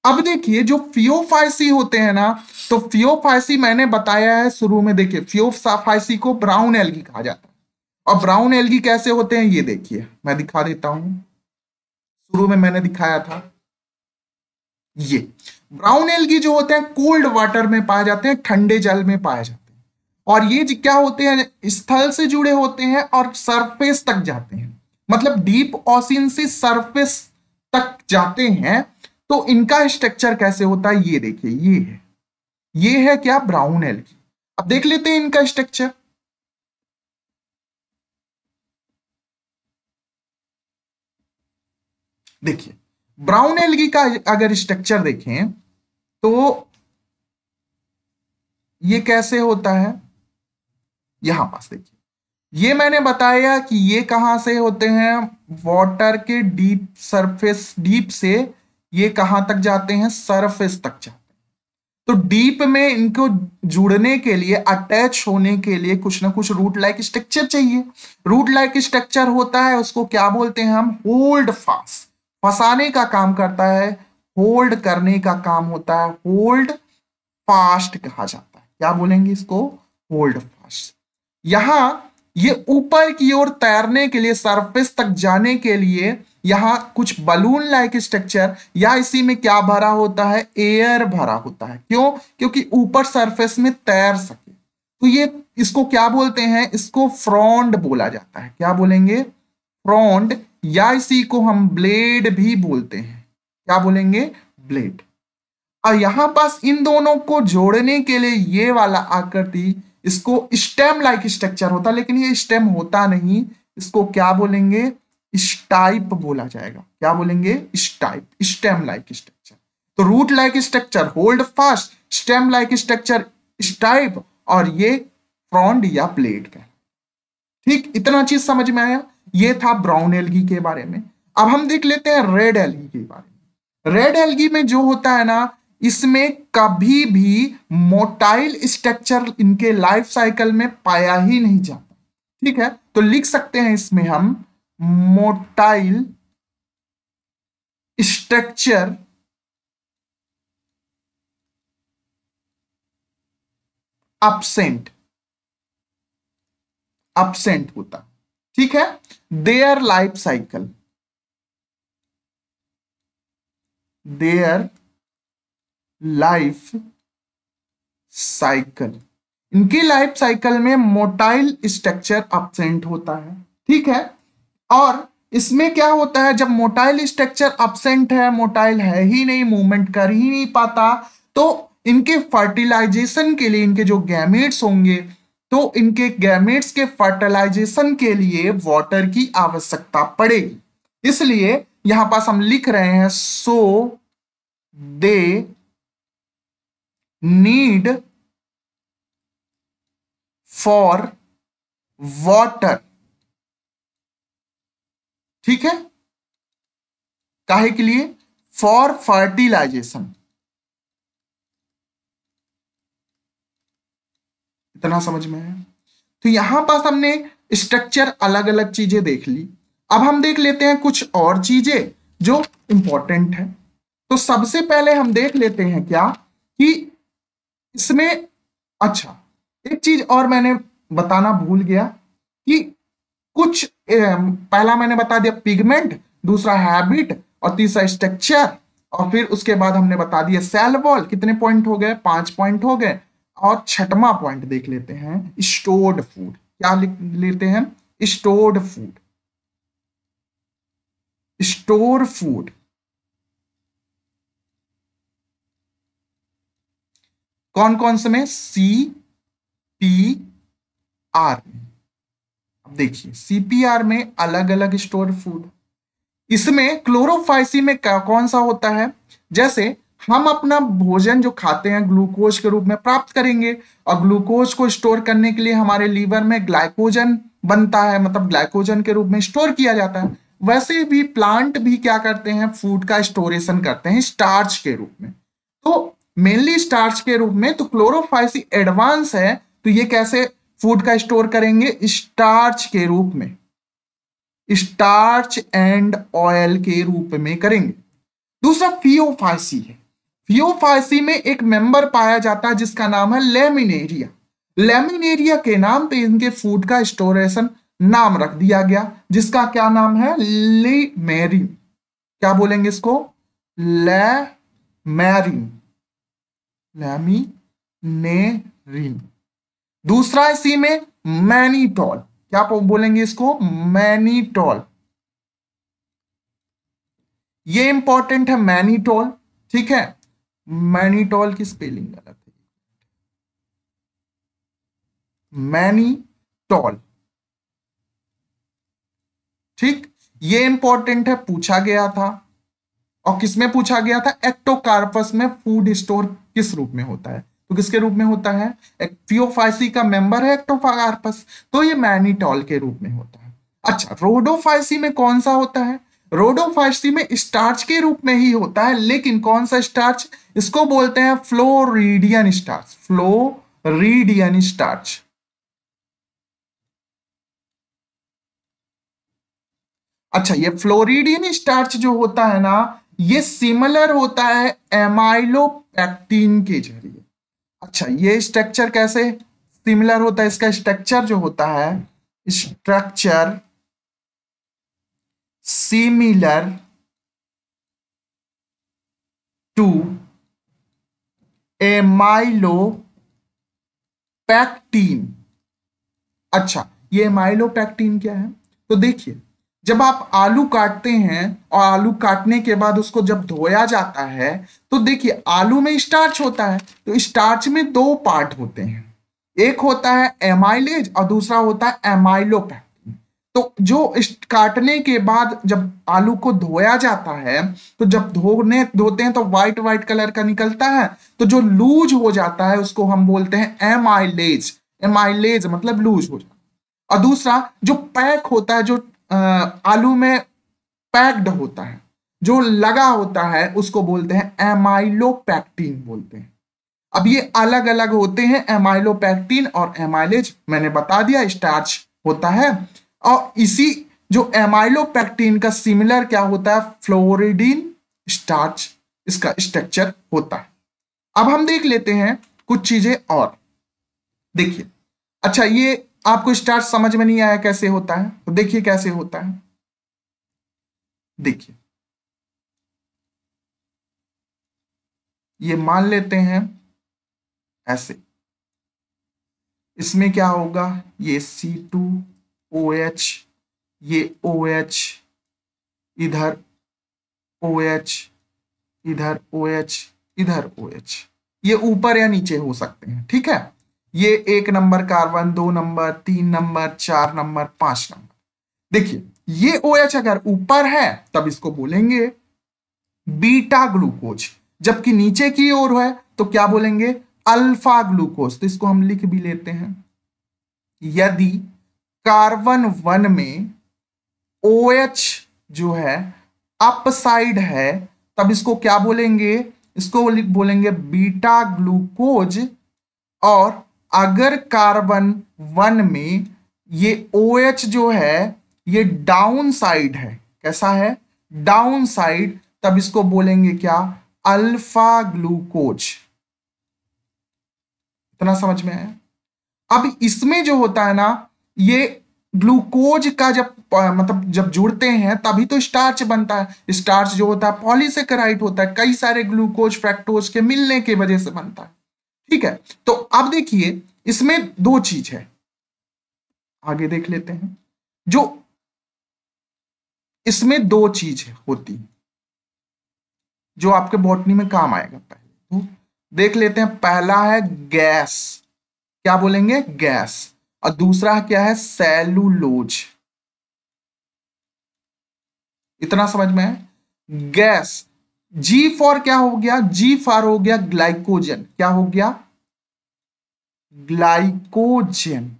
अब देखिए, जो फियोफाइसी होते हैं ना, तो फियोफाइसी मैंने बताया है शुरू में। देखिए, फियोफाइसी को ब्राउन एल्गी कहा जाता है। और ब्राउन एल्गी कैसे होते हैं ये देखिए, मैं दिखा देता हूं। शुरू में मैंने दिखाया था। ये ब्राउन एल्गी जो होते हैं कोल्ड वाटर में पाए जाते हैं, ठंडे जल में पाए जाते हैं। और ये क्या होते हैं? स्थल से जुड़े होते हैं और सरफेस तक जाते हैं। मतलब डीप ओशियन से सरफेस तक जाते हैं। तो इनका स्ट्रक्चर कैसे होता है ये देखिए, ये है क्या? Brown algae. अब देख लेते हैं इनका स्ट्रक्चर। देखिए, ब्राउन एल्गी का अगर स्ट्रक्चर देखें तो ये कैसे होता है? यहां पास देखिए, ये मैंने बताया कि ये कहां से होते हैं? वाटर के डीप सरफेस, डीप से ये कहां तक जाते हैं? सरफेस तक जाते हैं। तो डीप में इनको जुड़ने के लिए, अटैच होने के लिए कुछ ना कुछ रूट लाइक स्ट्रक्चर चाहिए। रूट लाइक स्ट्रक्चर होता है, उसको क्या बोलते हैं हम? Hold fast. फंसाने का काम करता है, होल्ड करने का काम होता है, होल्ड फास्ट कहा जाता है। क्या बोलेंगे इसको? Hold fast. यहां ये ऊपर की ओर तैरने के लिए, सरफेस तक जाने के लिए यहाँ कुछ बलून लाइक स्ट्रक्चर, या इसी में क्या भरा होता है, एयर भरा होता है। क्यों? क्योंकि ऊपर सरफेस में तैर सके। तो ये इसको क्या बोलते हैं, इसको फ्रॉन्ड बोला जाता है। क्या बोलेंगे? फ्रॉन्ड, या इसी को हम ब्लेड भी बोलते हैं। क्या बोलेंगे? ब्लेड। और यहां पास इन दोनों को जोड़ने के लिए ये वाला आकृति, इसको स्टेम लाइक स्ट्रक्चर होता, लेकिन ये स्टेम होता नहीं, इसको क्या बोलेंगे, स्टाइप बोला जाएगा। क्या बोलेंगे? Stipe, stem like structure. तो root like structure holdfast, stem like structure stipe, और ये फ्रॉन्ड या ब्लेड का। ठीक, इतना चीज समझ में आया। ये था ब्राउन एल्गी के बारे में। अब हम देख लेते हैं रेड एल्गी के बारे में। रेड एल्गी में जो होता है ना, इसमें कभी भी मोटाइल स्ट्रक्चर इनके लाइफ साइकिल में पाया ही नहीं जाता। ठीक है, तो लिख सकते हैं इसमें हम मोटाइल स्ट्रक्चर absent, absent होता। ठीक है, their life cycle, their life cycle, इनकी लाइफ साइकिल में मोटाइल स्ट्रक्चर absent होता है। ठीक है, और इसमें क्या होता है, जब मोटाइल स्ट्रक्चर absent है, मोटाइल है ही नहीं, मूवमेंट कर ही नहीं पाता, तो इनके फर्टिलाइजेशन के लिए, इनके जो गैमेट्स होंगे, तो इनके गैमेट्स के फर्टिलाइजेशन के लिए वाटर की आवश्यकता पड़ेगी। इसलिए यहां पास हम लिख रहे हैं so they need for water. ठीक है, काहे के लिए? For fertilisation. इतना समझ में है। तो यहां पास हमने स्ट्रक्चर अलग अलग चीजें देख ली। अब हम देख लेते हैं कुछ और चीजें जो इंपॉर्टेंट है। तो सबसे पहले हम देख लेते हैं क्या कि इसमें, अच्छा एक चीज और मैंने बताना भूल गया कि कुछ पहला मैंने बता दिया पिगमेंट, दूसरा हैबिट, और तीसरा स्ट्रक्चर, और फिर उसके बाद हमने बता दिया सेल वॉल। कितने पॉइंट हो गए? 5 पॉइंट हो गए। और छठवां पॉइंट देख लेते हैं, स्टोर्ड फूड। क्या लिख लेते हैं? Stored food, store food. कौन कौन से में? सी पी आर में। अब देखिए सीपीआर में अलग अलग स्टोर फूड। इसमें क्लोरोफाइसी में कौन सा होता है? जैसे हम अपना भोजन जो खाते हैं ग्लूकोज के रूप में प्राप्त करेंगे, और ग्लूकोज को स्टोर करने के लिए हमारे लीवर में ग्लाइकोजन बनता है, मतलब ग्लाइकोजन के रूप में स्टोर किया जाता है। वैसे भी प्लांट भी क्या करते हैं? फूड का स्टोरेशन करते हैं स्टार्च के रूप में। तो मेनली स्टार्च के रूप में। तो क्लोरोफाइसी एडवांस है, तो ये कैसे फूड का स्टोर करेंगे? स्टार्च के रूप में, स्टार्च एंड ऑयल के रूप में करेंगे। दूसरा फियोफाइसी है। फियोफाइसी में एक मेंबर पाया जाता है जिसका नाम है लेमिनेरिया। लेमिनेरिया के नाम पे इनके फूड का स्टोरेशन नाम रख दिया गया, जिसका क्या नाम है? लेमेरिन। क्या बोलेंगे इसको? लेमेरिन, लेमिनेरिन। दूसरा इसी में मैनीटॉल। क्या बोलेंगे इसको? मैनीटॉल। ये इंपॉर्टेंट है मैनीटॉल। ठीक है, मैनीटॉल की स्पेलिंग गलत है, मैनीटॉल। ठीक, ये इंपॉर्टेंट है, पूछा गया था। और किसमें पूछा गया था? एक्टोकार्पस में फूड स्टोर किस रूप में होता है? तो किसके रूप में होता है? एक फियोफाइसी का मेंबर है एक्टोकार्पस, तो ये मैनीटॉल के रूप में होता है। अच्छा, रोडोफाइसी में कौन सा होता है? रोडोफाइसी में स्टार्च के रूप में ही होता है, लेकिन कौन सा स्टार्च? इसको बोलते हैं फ्लोरिडियन स्टार्च, फ्लोरिडियन स्टार्च। अच्छा, ये फ्लोरिडियन स्टार्च जो होता है ना, ये सिमिलर होता है एमाइलोपेक्टिन के जरिए। अच्छा, ये स्ट्रक्चर कैसे सिमिलर होता है? इसका स्ट्रक्चर जो होता है, स्ट्रक्चर सिमिलर टू एमाइलोपेक्टिन। अच्छा, ये एमाइलोपेक्टिन क्या है? तो देखिए, जब आप आलू काटते हैं और आलू काटने के बाद उसको जब धोया जाता है, तो देखिए आलू में स्टार्च होता है। तो स्टार्च में दो पार्ट होते हैं, एक होता है एमाइलेज और दूसरा होता है एमाइलोपेक्टिन। तो जो काटने के बाद जब आलू को धोया जाता है, तो जब धोते हैं तो व्हाइट व्हाइट कलर का निकलता है। तो जो लूज हो जाता है उसको हम बोलते हैं एमाइलेज। एमाइलेज मतलब लूज हो जाता है। और दूसरा जो पैक होता है, जो आलू में पैक्ड होता है, जो लगा होता है, उसको बोलते हैं एमाइलोपेक्टिन बोलते हैं। अब ये अलग अलग होते हैं, एमाइलोपेक्टिन और एमाइलेज। मैंने बता दिया स्टार्च होता है। और इसी जो एमाइलोपेक्टिन का सिमिलर क्या होता है, फ्लोरिडीन स्टार्च इसका स्ट्रक्चर होता है। अब हम देख लेते हैं कुछ चीजें और। देखिए, अच्छा ये आपको स्टार्च समझ में नहीं आया कैसे होता है, तो देखिए कैसे होता है। देखिए, ये मान लेते हैं ऐसे, इसमें क्या होगा, ये C2OH, ये OH, इधर OH, इधर OH, इधर OH। ये ऊपर या नीचे हो सकते हैं, ठीक है। ये 1 number carbon, 2 number, 3 number, 4 number, 5 number. देखिए, ये OH अगर ऊपर है तब इसको बोलेंगे बीटा ग्लूकोज, जबकि नीचे की ओर है तो क्या बोलेंगे, अल्फा ग्लूकोज। तो इसको हम लिख भी लेते हैं। यदि कार्बन 1 में OH जो है अप साइड है, तब इसको क्या बोलेंगे, इसको बोलेंगे बीटा ग्लूकोज। और अगर कार्बन 1 में ये OH जो है ये डाउन साइड है, कैसा है, डाउन साइड, तब इसको बोलेंगे क्या, अल्फा ग्लूकोज। इतना समझ में आया? अब इसमें जो होता है ना, ये ग्लूकोज का जब मतलब जब जुड़ते हैं तभी तो स्टार्च बनता है। स्टार्च जो होता है पॉलीसेकेराइड होता है, कई सारे ग्लूकोज फ्रैक्टोज के मिलने की वजह से बनता है, ठीक है। तो अब देखिए, इसमें दो चीज है, आगे देख लेते हैं। जो इसमें दो चीज होती है जो आपके बॉटनी में काम आएगा। पहले तो देख लेते हैं, पहला है गैस, क्या बोलेंगे, गैस। और दूसरा क्या है, सेलुलोज। इतना समझ में है, गैस। जी फॉर क्या हो गया, जी फॉर हो गया ग्लाइकोजन, क्या हो गया, ग्लाइकोजन।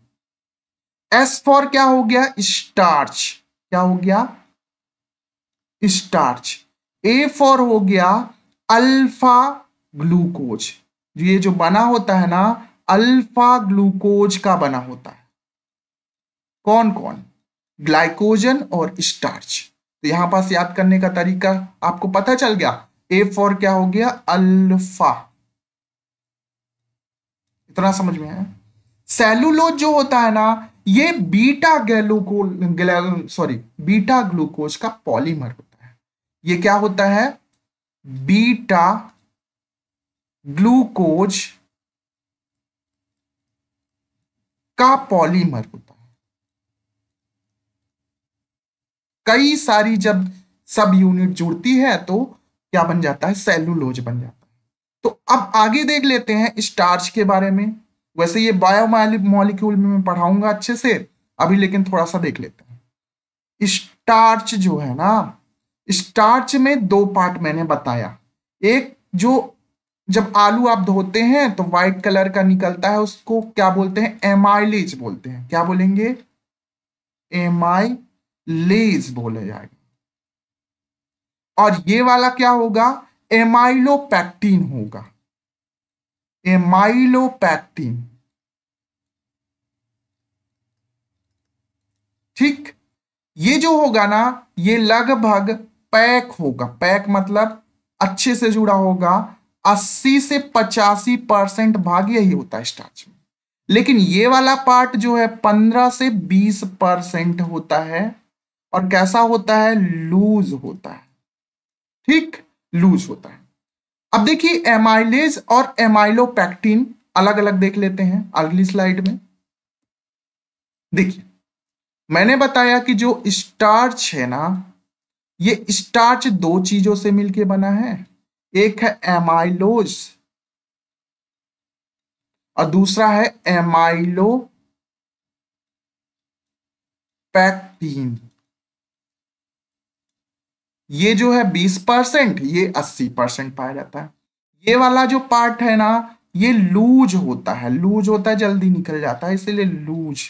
एस फॉर क्या हो गया, स्टार्च, क्या हो गया, स्टार्च। ए फॉर हो गया अल्फा ग्लूकोज। ये जो बना होता है ना, अल्फा ग्लूकोज का बना होता है। कौन कौन, ग्लाइकोजन और स्टार्च। तो यहां पास याद करने का तरीका आपको पता चल गया। ए फॉर क्या हो गया, अल्फा। इतना समझ में आया? सेलुलोज जो होता है ना, ये बीटा बीटा ग्लूकोज का पॉलीमर होता है। ये क्या होता है, बीटा ग्लूकोज का पॉलीमर होता है। कई सारी जब सब यूनिट जुड़ती है तो क्या बन जाता है, सेलुलोज बन जाता है। तो अब आगे देख लेते हैं स्टार्च के बारे में। वैसे ये बायो मॉलिक्यूल में मैं पढ़ाऊंगा अच्छे से अभी, लेकिन थोड़ा सा देख लेते हैं। स्टार्च जो है ना, स्टार्च में दो पार्ट मैंने बताया। एक जो जब आलू आप धोते हैं तो व्हाइट कलर का निकलता है, उसको क्या बोलते हैं, एमाइलेज बोलते हैं। क्या बोलेंगे, एमाइलेज बोले जाएगा। और ये वाला क्या होगा, एमाइलोपेक्टिन होगा, एमाइलोपेक्टिन, ठीक। ये जो होगा ना, ये लगभग पैक होगा, पैक मतलब अच्छे से जुड़ा होगा। 80 से 85% भाग यही होता है स्टार्च में। लेकिन ये वाला पार्ट जो है 15 से 20% होता है और कैसा होता है, लूज होता है। ठीक, लूज होता है। अब देखिए एमाइलेज और एमाइलोपेक्टिन अलग अलग देख लेते हैं अगली स्लाइड में। देखिए मैंने बताया कि जो स्टार्च है ना, ये स्टार्च दो चीजों से मिलके बना है, एक है एमाइलोज और दूसरा है एमाइलोपेक्टिन। ये जो है 20%, ये 80% पाया जाता है। ये वाला जो पार्ट है ना, ये लूज होता है, लूज होता है, जल्दी निकल जाता है, इसीलिए लूज।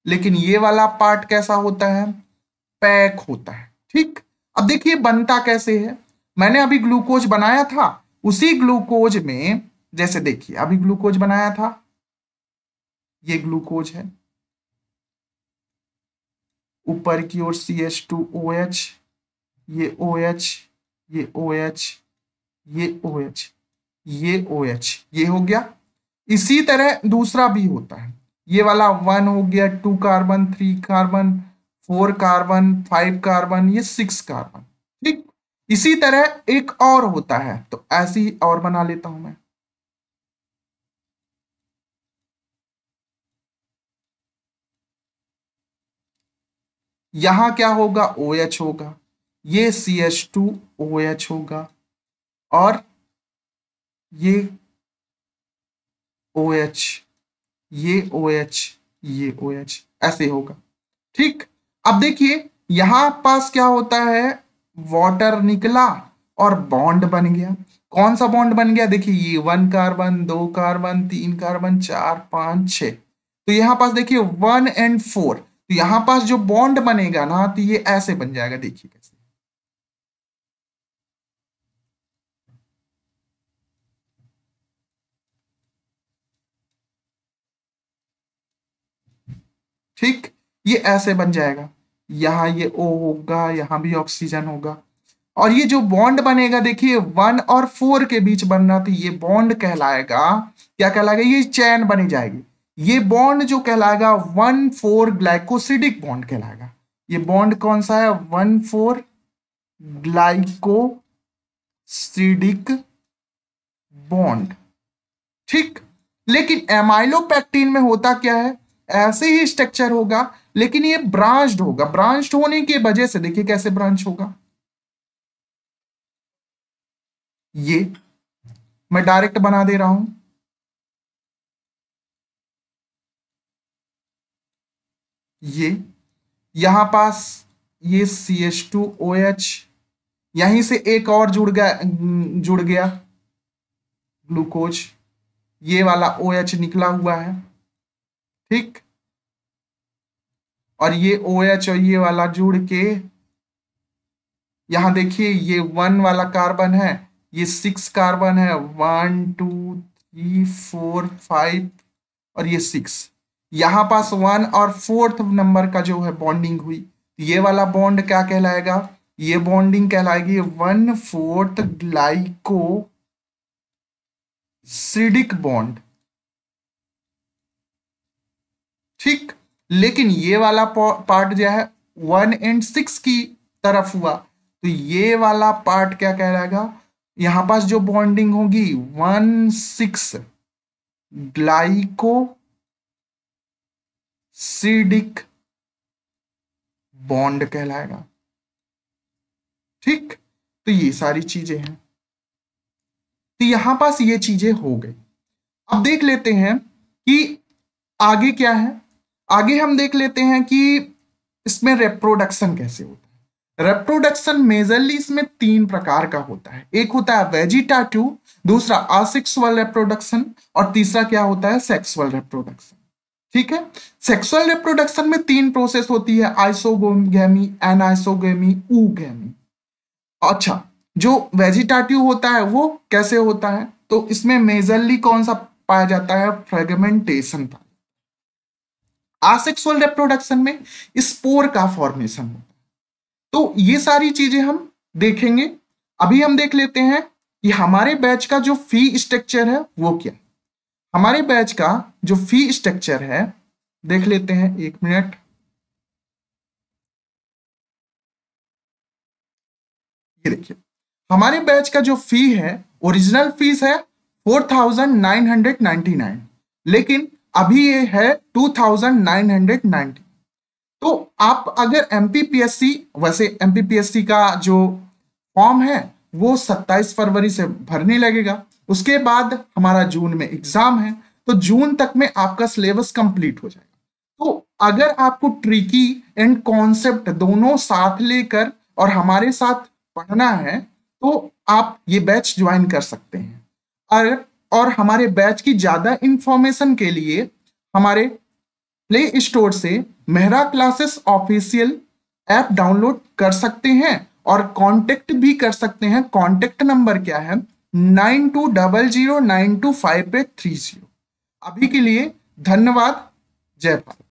लेकिन ये वाला पार्ट कैसा होता है, पैक होता है। ठीक, अब देखिए बनता कैसे है। मैंने अभी ग्लूकोज बनाया था, उसी ग्लूकोज में जैसे देखिए अभी ग्लूकोज बनाया था, ये ग्लूकोज है, ऊपर की ओर CH2OH, ये OH, ये OH, ये OH, ये OH, ये हो गया। इसी तरह दूसरा भी होता है, ये वाला 1 हो गया, 2 कार्बन, 3 कार्बन, 4 कार्बन, 5 कार्बन, ये 6 कार्बन। ठीक, इसी तरह एक और होता है, तो ऐसे ही और बना लेता हूं मैं। यहां क्या होगा, OH होगा, ये CH2OH होगा, और ये OH, ये OH, ये OH, ऐसे होगा। ठीक, अब देखिए यहां पास क्या होता है, वाटर निकला और बॉन्ड बन गया। कौन सा बॉन्ड बन गया, देखिए ये 1 कार्बन, 2 कार्बन, 3 कार्बन, 4, 5, 6। तो यहां पास देखिए 1 और 4, तो यहां पास जो बॉन्ड बनेगा ना, तो ये ऐसे बन जाएगा, देखिए कैसे। ठीक, ये ऐसे बन जाएगा, यहाँ ये O होगा, यहाँ भी ऑक्सीजन होगा, और ये जो बॉन्ड बनेगा देखिए 1 और 4 के बीच बन रहा, तो ये बॉन्ड कहलाएगा, क्या कहलाएगा, ये चैन बनी जाएगी। ये बॉन्ड जो कहलाएगा 1,4 ग्लाइकोसिडिक बॉन्ड कहलाएगा। ये बॉन्ड कौन सा है, 1,4 ग्लाइकोसिडिक बॉन्ड। ठीक, लेकिन एमाइलोपेक्टिन में होता क्या है, ऐसे ही स्ट्रक्चर होगा, लेकिन ये ब्रांच्ड होगा। ब्रांच्ड होने की वजह से देखिए कैसे ब्रांच होगा, ये मैं डायरेक्ट बना दे रहा हूं, ये यहां पास ये CH2OH, यहीं से एक और जुड़ गया ग्लूकोज, ये वाला OH निकला हुआ है। ठीक, और ये OH और ये वाला जुड़ के, यहां देखिए ये 1 वाला कार्बन है, ये 6 कार्बन है, 1, 2, 3, 4, 5, और ये 6। यहां पास 1 और 4 नंबर का जो है बॉन्डिंग हुई, ये वाला बॉन्ड क्या कहलाएगा, ये बॉन्डिंग कहलाएगी 1/4 ग्लाइकोसिडिक बॉन्ड। ठीक, लेकिन ये वाला पार्ट जो है 1 और 6 की तरफ हुआ, तो ये वाला पार्ट क्या कहलाएगा, यहां पास जो बॉन्डिंग होगी 1,6 ग्लाइकोसिडिक बॉन्ड कहलाएगा। ठीक, तो ये सारी चीजें हैं, तो यहां पास ये चीजें हो गई। अब देख लेते हैं कि आगे क्या है। आगे हम देख लेते हैं कि इसमें रिप्रोडक्शन कैसे होता है। रिप्रोडक्शन मेजरली इसमें 3 प्रकार का होता है, एक होता है वेजिटेटिव, दूसरा असेक्सुअल रिप्रोडक्शन, और तीसरा क्या होता है, सेक्सुअल रिप्रोडक्शन। ठीक है, सेक्सुअल रिप्रोडक्शन में 3 प्रोसेस होती है, आइसोगैमी, एनाइसोगैमी, ऊगैमी। अच्छा, जो वेजिटेटिव होता है वो कैसे होता है, तो इसमें मेजरली कौन सा पाया जाता है, फ्रेगमेंटेशन पाया। आसेक्सुअल रिप्रोडक्शन में स्पोर का फॉर्मेशन होता है। तो ये सारी चीजें हम देखेंगे। अभी हम देख लेते हैं कि हमारे बैच का जो फी स्ट्रक्चर है वो क्या है। हमारे बैच का जो फी स्ट्रक्चर है देख लेते हैं, 1 मिनट। ये देखिए, हमारे बैच का जो फी है, ओरिजिनल फीस है 4999, लेकिन अभी ये है 2990। तो आप अगर एमपीपीएससी, वैसे एमपीपीएससी का जो फॉर्म है वो 27 फरवरी से भरने लगेगा, उसके बाद हमारा जून में एग्जाम है, तो जून तक में आपका सिलेबस कंप्लीट हो जाएगा। तो अगर आपको ट्रिकी एंड कॉन्सेप्ट दोनों साथ लेकर और हमारे साथ पढ़ना है तो आप ये बैच ज्वाइन कर सकते हैं। और हमारे बैच की ज्यादा इंफॉर्मेशन के लिए हमारे प्ले स्टोर से Mehra classes official app download कर सकते हैं और कांटेक्ट भी कर सकते हैं। कांटेक्ट नंबर क्या है? 9200925830। अभी के लिए धन्यवाद। जय भारत।